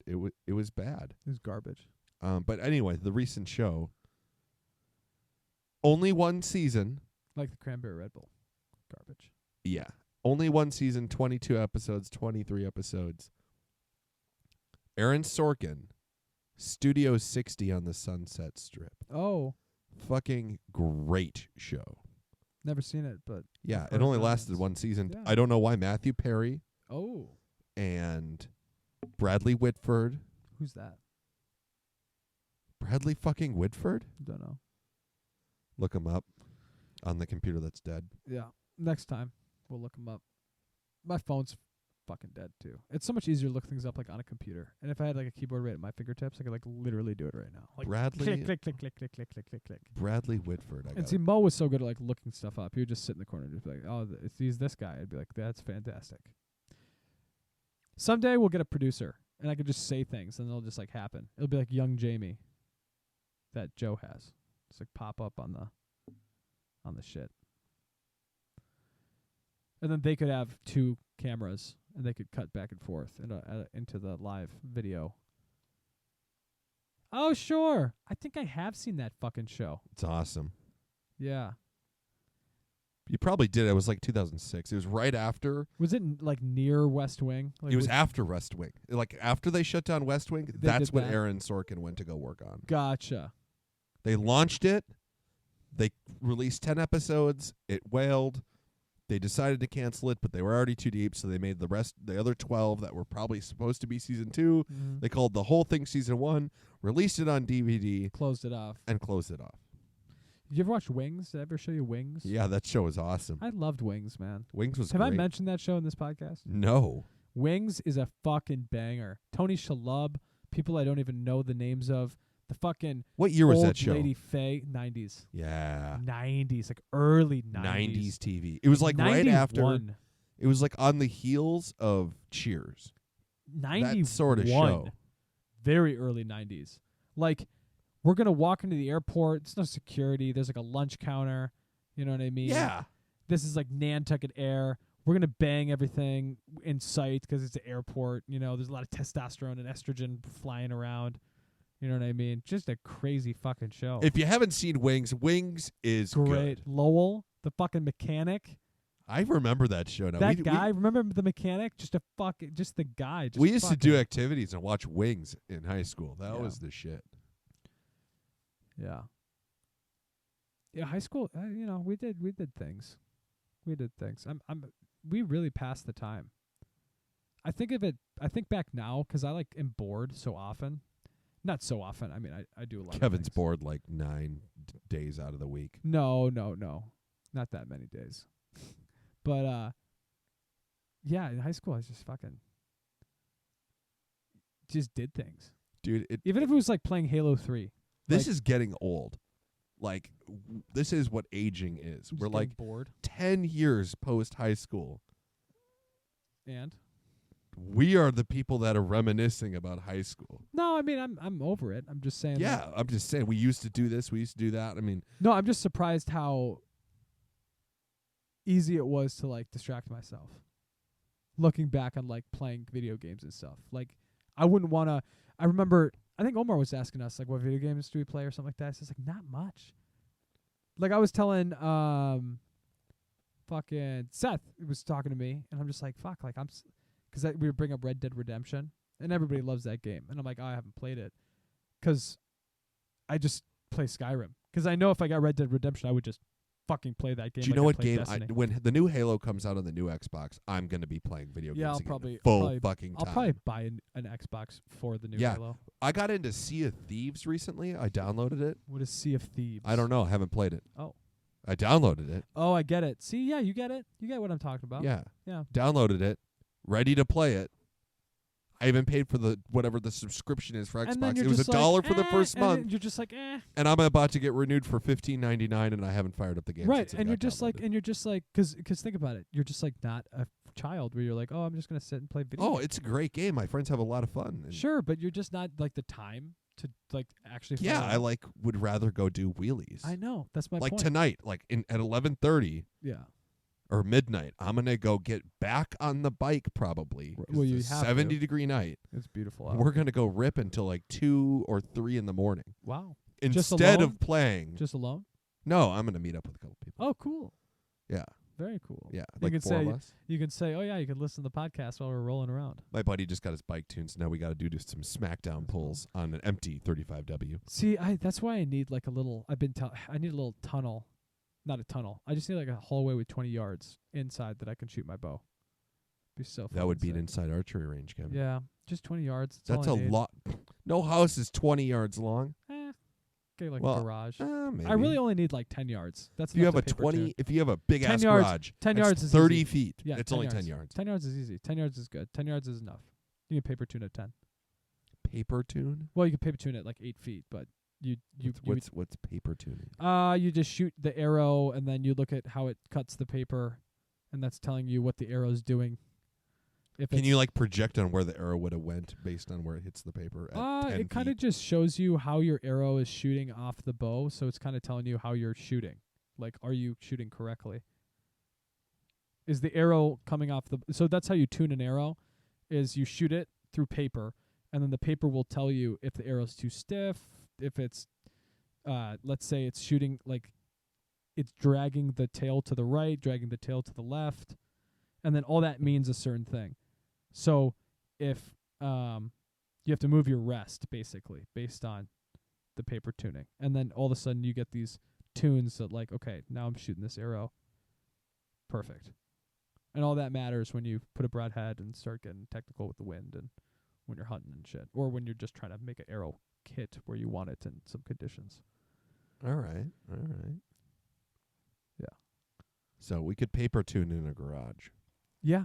it was bad. It was garbage. But anyway, the recent show, only one season. Like the Cranberry Red Bull. Garbage. Yeah. Only one season, 22 episodes, 23 episodes. Aaron Sorkin, Studio 60 on the Sunset Strip. Oh, Fucking great show. never seen it, but Yeah, I've it heard only comments. lasted one season. Yeah. I don't know why Matthew Perry Oh, and Bradley Whitford. who's that? Bradley fucking Whitford? Don't know. Look him up on the computer that's dead. Yeah. Next time we'll look them up. My phone's fucking dead too. It's so much easier to look things up like on a computer. And if I had like a keyboard right at my fingertips, I could like literally do it right now. Like Bradley click, click, click, click, click, click, click, click, click. Bradley Whitford. I And got see, Mo was so good at like looking stuff up. He would just sit in the corner and just be like, "Oh, he's this guy." I'd be like, "That's fantastic." Someday we'll get a producer, and I could just say things, and they'll just like happen. It'll be like Young Jamie, that Joe has. Just like pop up on the shit, and then they could have two cameras, and they could cut back and forth into the live video. Oh, sure. I think I have seen that fucking show. It's awesome. Yeah. You probably did. It was like 2006. It was right after. Was it like near West Wing? Like It was after West Wing. Like after they shut down West Wing, that's did what that. Aaron Sorkin went to go work on. Gotcha. They launched it. They released 10 episodes. It wailed. They decided to cancel it, but they were already too deep, so they made the other 12 that were probably supposed to be season 2. Mm-hmm. They called the whole thing season 1, released it on DVD, Closed it off. and closed it off. Did you ever watch Wings? Did I ever show you Wings? Yeah, that show was awesome. I loved Wings, man. Wings was Have great. I mentioned that show in this podcast? No. Wings is a fucking banger. Tony Shalhoub, people I don't even know the names of. The fucking What year was old that show? Lady Faye, 90s. Yeah. 90s, like early 90s. 90s TV. It was like right after. 91. It was like on the heels of Cheers. 91. That sort of show. Very early 90s. Like, we're going to walk into the airport. There's no security. There's like a lunch counter. You know what I mean? Yeah. This is like Nantucket Air. We're going to bang everything in sight because it's an airport. You know, there's a lot of testosterone and estrogen flying around. You know what I mean? Just a crazy fucking show. If you haven't seen Wings, Wings is Great. good. Lowell, the fucking mechanic. I remember that show now. That guy, remember the mechanic? Just the guy. Just We used to do fucking- activities and watch Wings in high school. That Yeah. was the shit. Yeah. Yeah, high school, you know, we did things. We did things. We really passed the time. I think back now 'cause I like am bored so often. Not so often. I mean, I do a lot of Kevin's things. bored like 9 days out of the week. No. Not that many days. But yeah, in high school I was just fucking just did things. Dude, Even if it was like playing Halo 3. this like, is getting old. Like, this is what aging is. just We're getting like bored. 10 years post high school. And We are the people that are reminiscing about high school. no, I mean I'm over it. I'm just saying. Yeah, like, I'm just saying we used to do this, we used to do that. I mean, no, I'm just surprised how easy it was to like distract myself. Looking back on like playing video games and stuff. Like I wouldn't wanna I remember I think Omar was asking us like what video games do we play or something like that. So it's like not much. Like I was telling fucking Seth was talking to me and I'm just like fuck like because because we would bring up Red Dead Redemption, and everybody loves that game, and I'm like, oh, I haven't played it, because I just play Skyrim. Because I know if I got Red Dead Redemption, I would just fucking play that game. Do you like know I what played game? Destiny. When the new Halo comes out on the new Xbox, I'm gonna be playing video games Yeah, I'll again probably the full I'll fucking time. probably buy an Xbox for the new Yeah. Halo. I got into Sea of Thieves recently. I downloaded it. What is Sea of Thieves? I don't know. I haven't played it. Oh. I downloaded it. Oh, I get it. See, yeah, you get it. You get what I'm talking about. Yeah. Yeah. Downloaded it. Ready to play it. I even paid for whatever the subscription is for And then Xbox. you're It was just $1 for the first and month, you're just like, eh. and I'm about to get renewed for $15.99, and I haven't fired up the game. Right, since it and got you're just downloaded. like, because think about it. You're just like not a child where you're like, oh, I'm just gonna sit and play video. Oh, games. it's a great game. My friends have a lot of fun. And Sure, but you're just not like the time to like actually. Yeah, follow I up. would rather go do wheelies. I know that's my like point. tonight, like at 11:30 Yeah. or midnight. I'm gonna go get back on the bike probably. Well, you it's a have to. 70-degree night. It's beautiful. Out. We're gonna go rip until like 2 or 3 in the morning. Wow. Instead alone? of playing. Just alone? No, I'm gonna meet up with a couple people. Oh, cool. Yeah, Very cool. yeah. You Like can 4 of say- us. You can say, oh yeah, you can listen to the podcast while we're rolling around. My buddy just got his bike tuned, so now we got to do just some smackdown pulls on an empty 35W. See, that's why I need like a little. I need a little tunnel, not a tunnel. I just need like a hallway with 20 yards inside that I can shoot my bow. Be so. That would be fucking an sick. inside archery range, Kevin. Yeah, just 20 yards. That's all a I need. lot. No house is 20 yards long. Okay, like Well, a garage. Maybe. I really only need like 10 yards. That's If you enough have a to paper 20, tune. if you have a big 10 ass yards- garage, 10 that's yards is 30 easy. feet. Yeah, it's 10 only yards. 10 yards. 10 yards is easy. 10 yards is good. 10 yards is enough. You can paper tune at 10. Paper tune? Well, you can paper tune at like 8 feet, but What's paper tuning? you just shoot the arrow and then you look at how it cuts the paper, and that's telling you what the arrow's doing. If Can it's- you like project on where the arrow would have went based on where it hits the paper at 10 it kind of feet? just shows you how your arrow is shooting off the bow, so it's kind of telling you how you're shooting. Like, are you shooting correctly? Is the arrow coming off the? So that's how you tune an arrow, is you shoot it through paper, and then the paper will tell you if the arrow's too stiff, if it's, let's say it's shooting like, it's dragging the tail to the right, dragging the tail to the left, and then all that means a certain thing. So if you have to move your rest basically based on the paper tuning, and then all of a sudden you get these tunes that like, okay, now I'm shooting this arrow perfect, and all that matters when you put a broadhead and start getting technical with the wind, and when you're hunting and shit, or when you're just trying to make an arrow kit where you want it in some conditions. All right. Yeah. So we could paper tune in a garage. Yeah,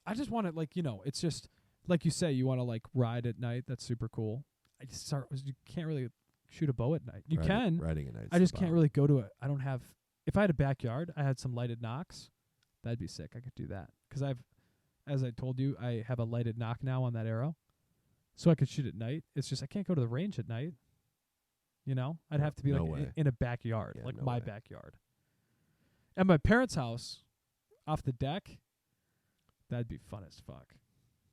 I just want it like, it's just like you say, you want to like ride at night. That's super cool. You can't really shoot a bow at night. You can. Riding at night. I just can't really go to it. I don't have. If I had a backyard, I had some lighted knocks. That'd be sick. I could do that because as I told you, I have a lighted knock now on that arrow, so I could shoot at night. It's just I can't go to the range at night. I'd have to be No like way. in a backyard, Yeah, like no my way. backyard. At my parents' house, off the deck, that'd be fun as fuck.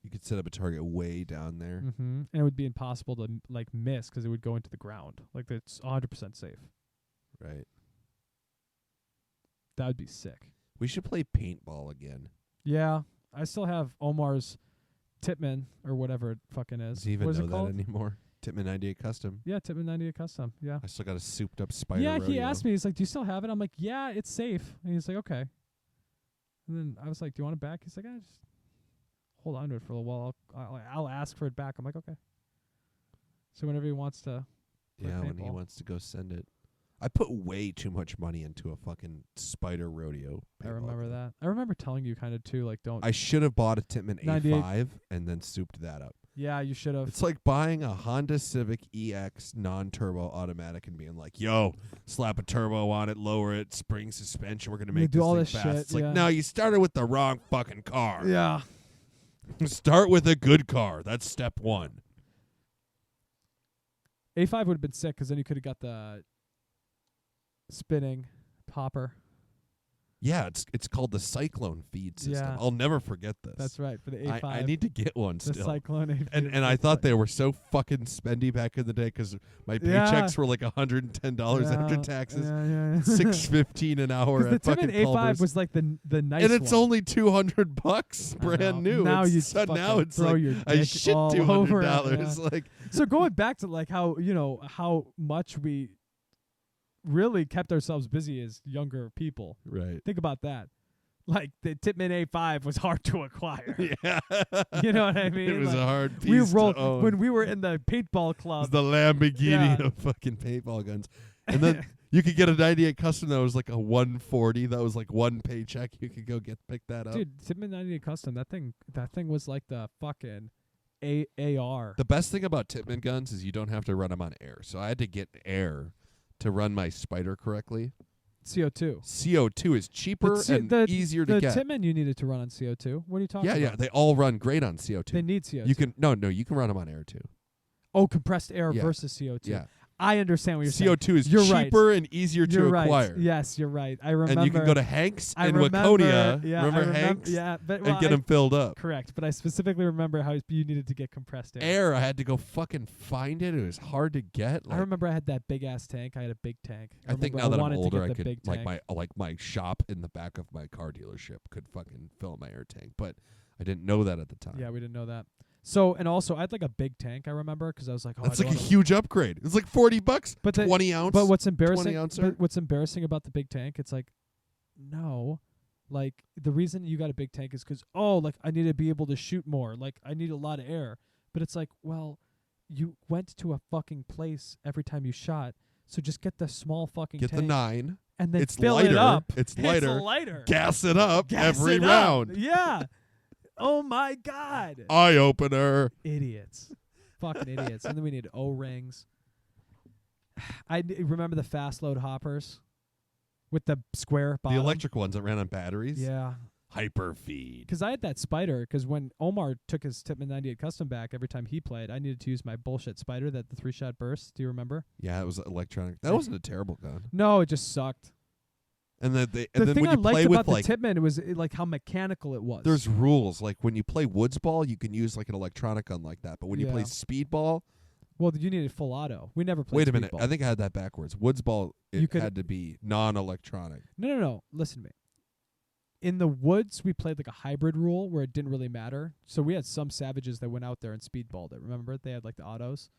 You could set up a target way down there. Mm-hmm. And it would be impossible to like miss because it would go into the ground. Like it's 100% safe. Right. That would be sick. We should play paintball again. Yeah, I still have Omar's Tipman or whatever it fucking is. Does he even what is know it that called? anymore? Tipman 98 Custom. Yeah, Tipman 98 Custom. Yeah. I still got a souped up spider. Yeah, he rodeo. asked me. He's like, "Do you still have it?" I'm like, "Yeah, it's safe." And he's like, "Okay." And then I was like, "Do you want it back?" He's like, just hold on to it for a little while. I'll ask for it back." I'm like, "Okay." So whenever he wants to. play Yeah, when he paintball. wants to go send it. I put way too much money into a fucking spider rodeo. I paintball remember gun. that. I remember telling you kind of too, like, don't. I should have bought a Tippmann 98. A5 and then souped that up. Yeah, you should have. It's like buying a Honda Civic EX non-turbo automatic and being like, yo, slap a turbo on it, lower it, spring suspension, we're going to You make do this all thing this fast. shit, It's like, yeah. no, you started with the wrong fucking car. Yeah. Start with a good car. That's step one. A5 would have been sick because then you could have got the spinning popper. Yeah, it's called the Cyclone feed system. Yeah. I'll never forget this. That's right, for the A5. I need to get one the still. Cyclone A5. And I thought they were so fucking spendy back in the day because my paychecks were like $110 after taxes, Yeah. $6.15 an hour 'Cause at the fucking Timin A5 Culver's. was like the nice And it's one. only $200 I know. brand new. Now It's- you so now fucking it's throw like your I dick shit all $200. over it, Like So going back to like how how much we really kept ourselves busy as younger people. right. Think about that. Like the Timin A5 was hard to acquire. Yeah. You know what I mean? It was Like, a hard piece we rolled to own. when we were in the paintball It was club. the Lamborghini Yeah. of fucking paintball guns. And then you could get a 98 custom that was like a 140. That was like one paycheck. You could go pick that up. Dude, Timin 98 custom. That thing was like the fucking AR. The best thing about Tippmann guns is you don't have to run them on air. So I had to get air to run my Spider correctly. CO2. CO2 is cheaper But and easier to the get. Timin you needed to run on CO2. What are you talking Yeah, about? yeah. They all run great on CO2. They need CO2. You can no, you can run them on air too. Oh, compressed air Yeah. versus CO2. Yeah. I understand what you're saying. CO2 is You're right. cheaper and easier You're to right. acquire. Yes, you're right. I remember. And you can go to Hanks I in remember, Waconia. yeah, remember I Hanks? Yeah, but And get them filled up. Correct, but I specifically remember how you needed to get compressed air. Air, I had to go fucking find it. It was hard to get. I remember I had that big ass tank. I had a big tank. I think remember now that I'm wanted to older, get I the could big like tank. my shop in the back of my car dealership could fucking fill my air tank, but I didn't know that at the time. Yeah, we didn't know that. So, and also, I had like a big tank. I remember because I was like, oh, That's I like a don't wanna- huge upgrade. It's like $40, But 20 ounce. But what's embarrassing? 20-ouncer? But what's embarrassing about the big tank? It's like, no, like the reason you got a big tank is because like I need to be able to shoot more. Like I need a lot of air. But it's like, well, you went to a fucking place every time you shot, so just get the small fucking Get tank the 9. and then It's fill lighter. it up. It's lighter. It's lighter. Gas it up Gas every it up. round. Yeah. Oh my god. Eye opener. Idiots. Fucking idiots. And then we need O-rings. Remember the fast load hoppers with the square bottom? The electric ones that ran on batteries. Yeah. Hyper feed. Because I had that Spider, because when Omar took his Tippmann 98 custom back, every time he played, I needed to use my bullshit Spider, the 3-shot burst. Do you remember? Yeah, it was electronic. That wasn't a terrible gun. No, it just sucked. And then The then thing when I you liked play about with like the Tippmann was like how mechanical it was. there's rules. Like when you play woods ball, you can use like an electronic gun like that. But when you play Yeah. speedball, Well, you needed full auto. We never played wait a minute. speedball. I think I had that backwards. Woods ball You could- had to be non-electronic. No. Listen to me. In the woods, we played like a hybrid rule where it didn't really matter. So we had some savages that went out there and speedballed it. Remember? They had like the autos.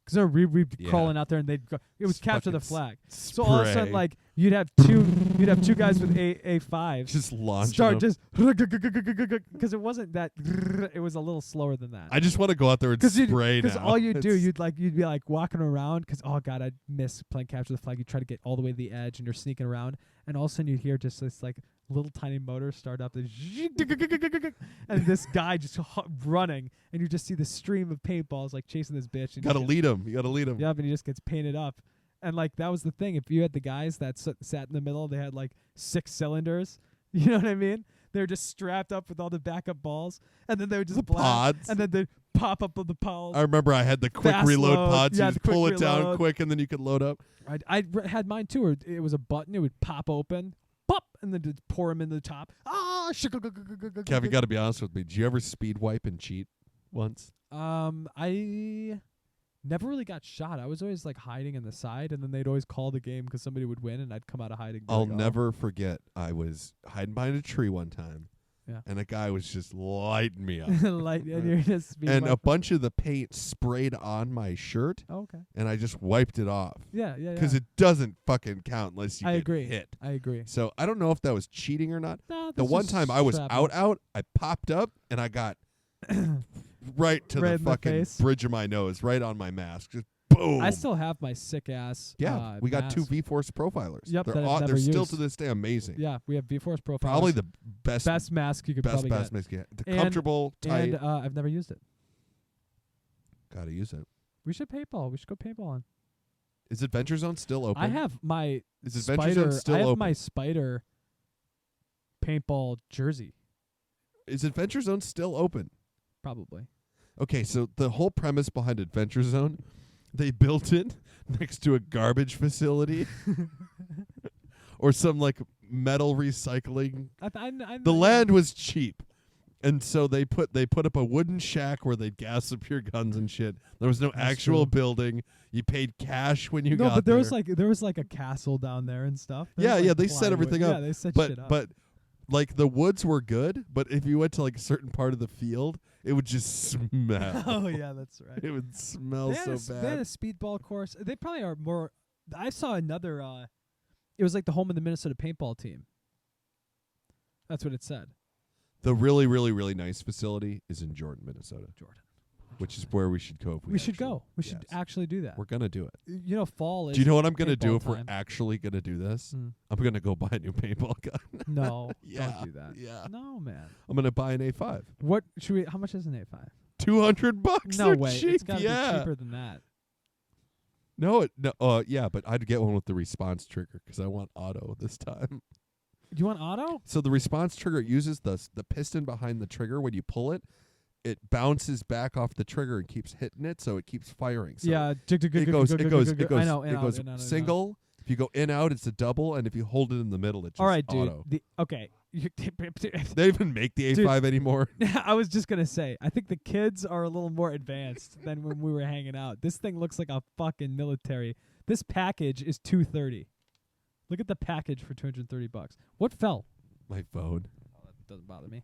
Because we'd be Yeah. crawling out there and they'd go. It was Just capture the fucking flag. So all of a sudden, spray. like you'd have two guys with A5s Just launch start them. just because it wasn't that. It was a little slower than that. I just want to go out there and spray now. Because all you do, It's- you'd be like walking around. Because oh god, I miss playing capture the flag. You try to get all the way to the edge, and you're sneaking around, and all of a sudden you hear just this like little tiny motor start up, and this guy just running, and you just see the stream of paintballs like chasing this bitch. And gotta he lead him. You gotta lead him. Yep, and he just gets painted up. And like that was the thing. If you had the guys that sat in the middle, they had like 6 cylinders. You know what I mean? They were just strapped up with all the backup balls, and then they would just The pods. and then they'd pop up with the pods. I remember I had the quick Fast reload load. pods. Yeah, You the just pull quick it down reload. quick, and then you could load up. Had mine too. Where it was a button. It would pop open, pop, and then just pour them into the top. Kev, you got to be honest with me. Did you ever speed wipe and cheat once? I never really got shot. I was always like hiding in the side, and then they'd always call the game because somebody would win, and I'd come out of hiding. I'll like, oh. never forget. I was hiding behind a tree one time, Yeah. and a guy was just lighting me up. like, and you're just speed And a wiping. bunch of the paint sprayed on my shirt, Oh, okay. and I just wiped it off. Yeah. Because it doesn't fucking count unless you I get agree. hit. I agree. So I don't know if that was cheating or not. No, The that's one just time I was shrapnel. out, I popped up, and I got right to Right the in the fucking face. bridge of my nose, right on my mask. Just boom. I still have my sick ass. Yeah, we got 2 mask. V-Force profilers. Yep, they're that I've they're never still used. to this day amazing. Yeah, we have V-Force profile. Probably the best mask you could probably mask get. you get. The And- comfortable, tight. And I've never used it. Gotta use it. We should paintball. We should go paintballing. Is Adventure Zone still open? I have my Is Adventure spider. Zone still I have open? my spider paintball jersey. Is Adventure Zone still open? Probably. Okay, so the whole premise behind Adventure Zone, they built it next to a garbage facility or some like metal recycling. I The land was cheap. And so they put up a wooden shack where they'd gas up your guns and shit. There was no That's actual true. building. You paid cash when you no, got but there. there was like a castle down there and stuff. There Yeah, was, like, yeah, they set plywood. everything up. Yeah, they set but shit up. but like the woods were good, but if you went to like a certain part of the field, it would just smell. Oh yeah, that's right. It would smell They had so They had bad. a speedball course. They probably are more. I saw another. It was like the home of the Minnesota paintball team. That's what it said. The really, really, really nice facility is in Jordan, Minnesota, Jordan. which is where we should go. If We should actually- go. We should yes. actually do that. We're gonna do it. You know, fall is. Do you know what I'm gonna do paintball if we're time. actually gonna do this? Mm. I'm gonna go buy a new paintball gun. No, Yeah, don't do that. yeah. No, man. I'm gonna buy an A5. What should we? How much is an A5? $200. No They're way. cheap. It's gotta yeah. be cheaper than that. No, yeah, but I'd get one with the response trigger because I want auto this time. Do you want auto? So the response trigger uses the piston behind the trigger. When you pull it, it bounces back off the trigger and keeps hitting it, so it keeps firing. So Yeah. it goes. I know. It goes single. If you go in out, it's a double, and if you hold it in the middle, it's just All right, dude. auto. Okay. They even make the A5 anymore. I was just gonna say, I think the kids are a little more advanced than when we were hanging out. This thing looks like a fucking military. This package is $230. Look at the package for $230. What fell? My phone. Oh, that doesn't bother me.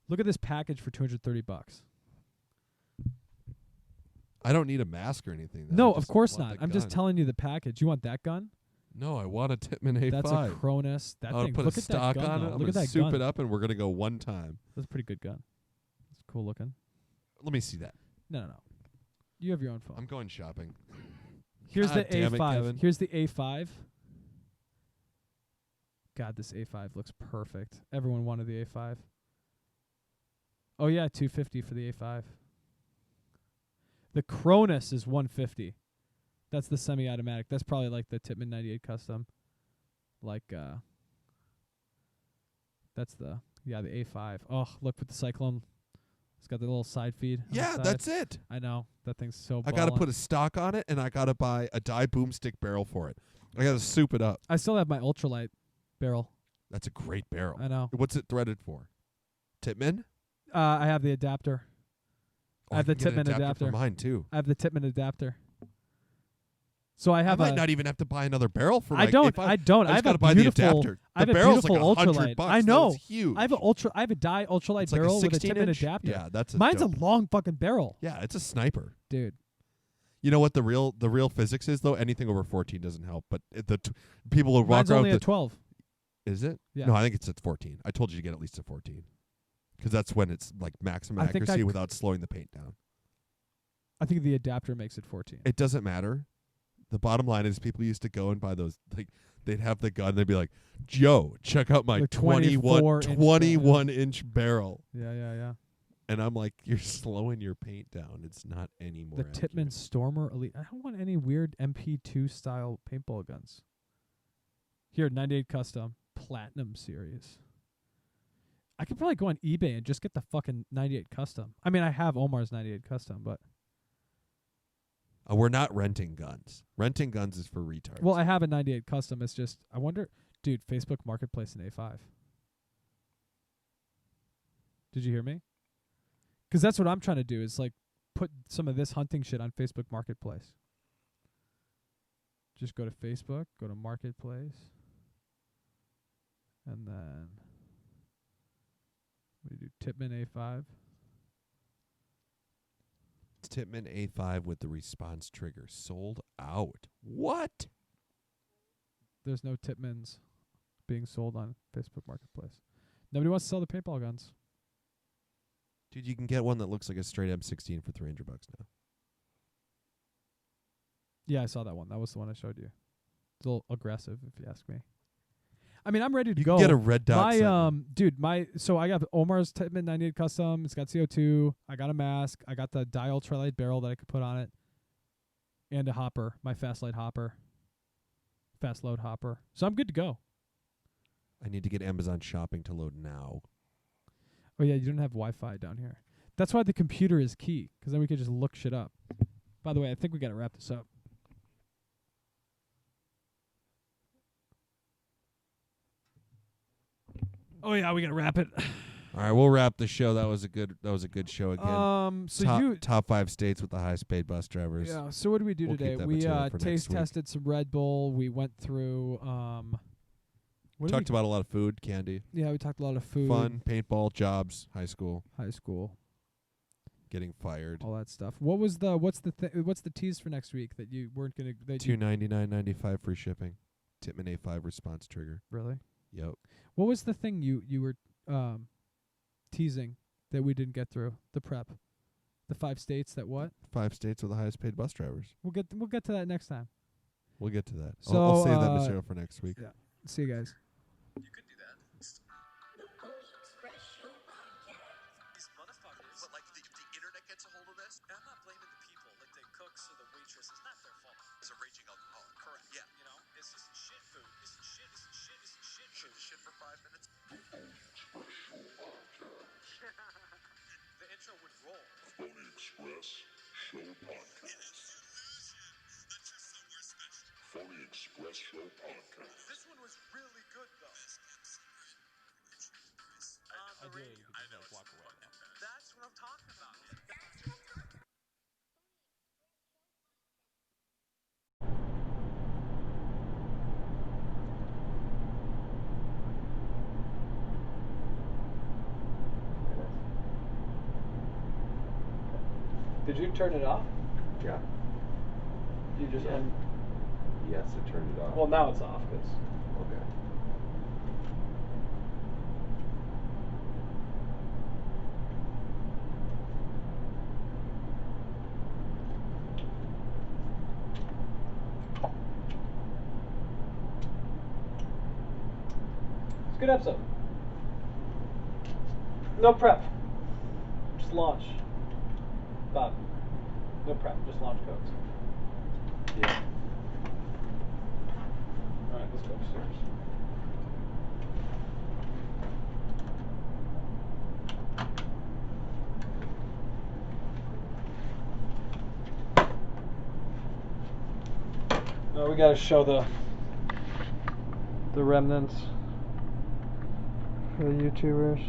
Look at this package for $230. I don't need a mask or anything. Though. No, I of just course want not. the I'm just gun. telling you the package. You want that gun? No, I want a Tippmann A5. That's a Cronus. That I'll thing. put Look a at stock that gun, on though. it. I'm Look at gonna that soup gun. it up, and we're gonna go one time. That's a pretty good gun. It's cool looking. Let me see that. No. You have your own phone. I'm going shopping. Here's God the damn it, A5. Kevin. Here's the A5. God, this A5 looks perfect. Everyone wanted the A5. Oh yeah, $250 for the A5. The Cronus is $150. That's the semi-automatic. That's probably like the Tippmann 98 Custom. Like that's the A5. Oh, look with the Cyclone. It's got the little side feed. on the Yeah, side. that's it. I know. That thing's so I got to ballin'. put a stock on it, and I got to buy a die boomstick barrel for it. I got to soup it up. I still have my ultralight barrel. That's a great barrel. I know. What's it threaded for? Tippmann? I have the adapter. Oh, I have the can get an Tippmann adapter. for mine too. I have the Tippmann adapter. So I have I might not even have to buy another barrel for my I don't. A5. I don't. I I just have got to a buy the beautiful. adapter. I have The a barrel's beautiful like ultralight. $100. I know. It's huge. I have a die ultralight It's like barrel a with a 16 Tippmann inch. adapter. Yeah, that's Mine's dope. a long fucking barrel, Yeah, it's a sniper. dude. You know what the real physics is though? Anything over 14 doesn't help. But people will walk Mine's around only with at 12. Is it? Yeah. No, I think it's at 14. I told you to get at least a 14. Because that's when it's like maximum I think accuracy without slowing the paint down. I think the adapter makes it 14. It doesn't matter. The bottom line is people used to go and buy those, like, they'd have the gun, they'd be like, Joe, check out my The 24 inch barrel. Yeah. And I'm like, you're slowing your paint down. It's not anymore. The Tippmann Stormer Elite. I don't want any weird MP2 style paintball guns. Here, 98 Custom Platinum Series. I could probably go on eBay and just get the fucking 98 Custom. I mean, I have Omar's 98 Custom, but We're not renting guns. Renting guns is for retards. well, I have a 98 Custom. It's just I wonder, dude. Facebook Marketplace and A5. Did you hear me? Because that's what I'm trying to do. Is like put some of this hunting shit on Facebook Marketplace. Just go to Facebook, go to Marketplace, and then we do Tippmann A5. Tippmann A5 with the response trigger sold out. What? There's no Tippmanns being sold on Facebook Marketplace. Nobody wants to sell the paintball guns. Dude, you can get one that looks like a straight M16 for $300 now. Yeah, I saw that one. That was the one I showed you. It's a little aggressive, if you ask me. I mean, I'm ready to You go. can get a red dot. My sight. dude, so I got Omar's Tippmann 98 Custom. It's got CO2. I got a mask. I got the die ultralight barrel that I could put on it, and a hopper, my fast load hopper. So I'm good to go. I need to get Amazon Shopping to load now. Oh yeah, you don't have Wi-Fi down here. That's why the computer is key, because then we could just look shit up. By the way, I think we got to wrap this up. Oh yeah, we gotta wrap it. All right, we'll wrap the show. That was a good show again. So top, you top 5 states with the highest paid bus drivers. Yeah. So what did we do We'll keep today? that We material for next taste week. tested some Red Bull. We went through what did Talked about a lot of food, candy, Yeah, we talked a lot of food, fun, paintball, jobs, high school, getting fired. all that stuff. What's the tease for next week that you weren't gonna $299.95 free shipping. Titman A5 response trigger. Really? Yep. What was the thing you were teasing that we didn't get through? The prep. The 5 states that what? 5 states with the highest paid bus drivers. We'll get to that next time. We'll get to that. So, I'll save that material for next week. Yeah. See you guys. You could do that. The Phonyexpressshow podcast. These motherfuckers. But like the internet gets a hold of this, and I'm not blaming the people, like the cooks or the waitresses. Not their fault. It's a raging alcoholic. Correct. Yeah. You know, it's just shit food. It's shit food. Shit for 5 minutes. The intro would roll. Phonyexpressshow podcast. That's just somewhere special. Phonyexpressshow podcast. This one was really good though. On the radio. I know. Walk away now. That's what I'm talking about. Did you turn it off? Yeah. You just Yeah. Yes, I turned it off. well, now it's off. Cause Okay. it's a good episode. No prep. Just launch. Bob. No prep. Just launch codes. Yeah. All right, let's go upstairs. No, we gotta show the remnants for the YouTubers.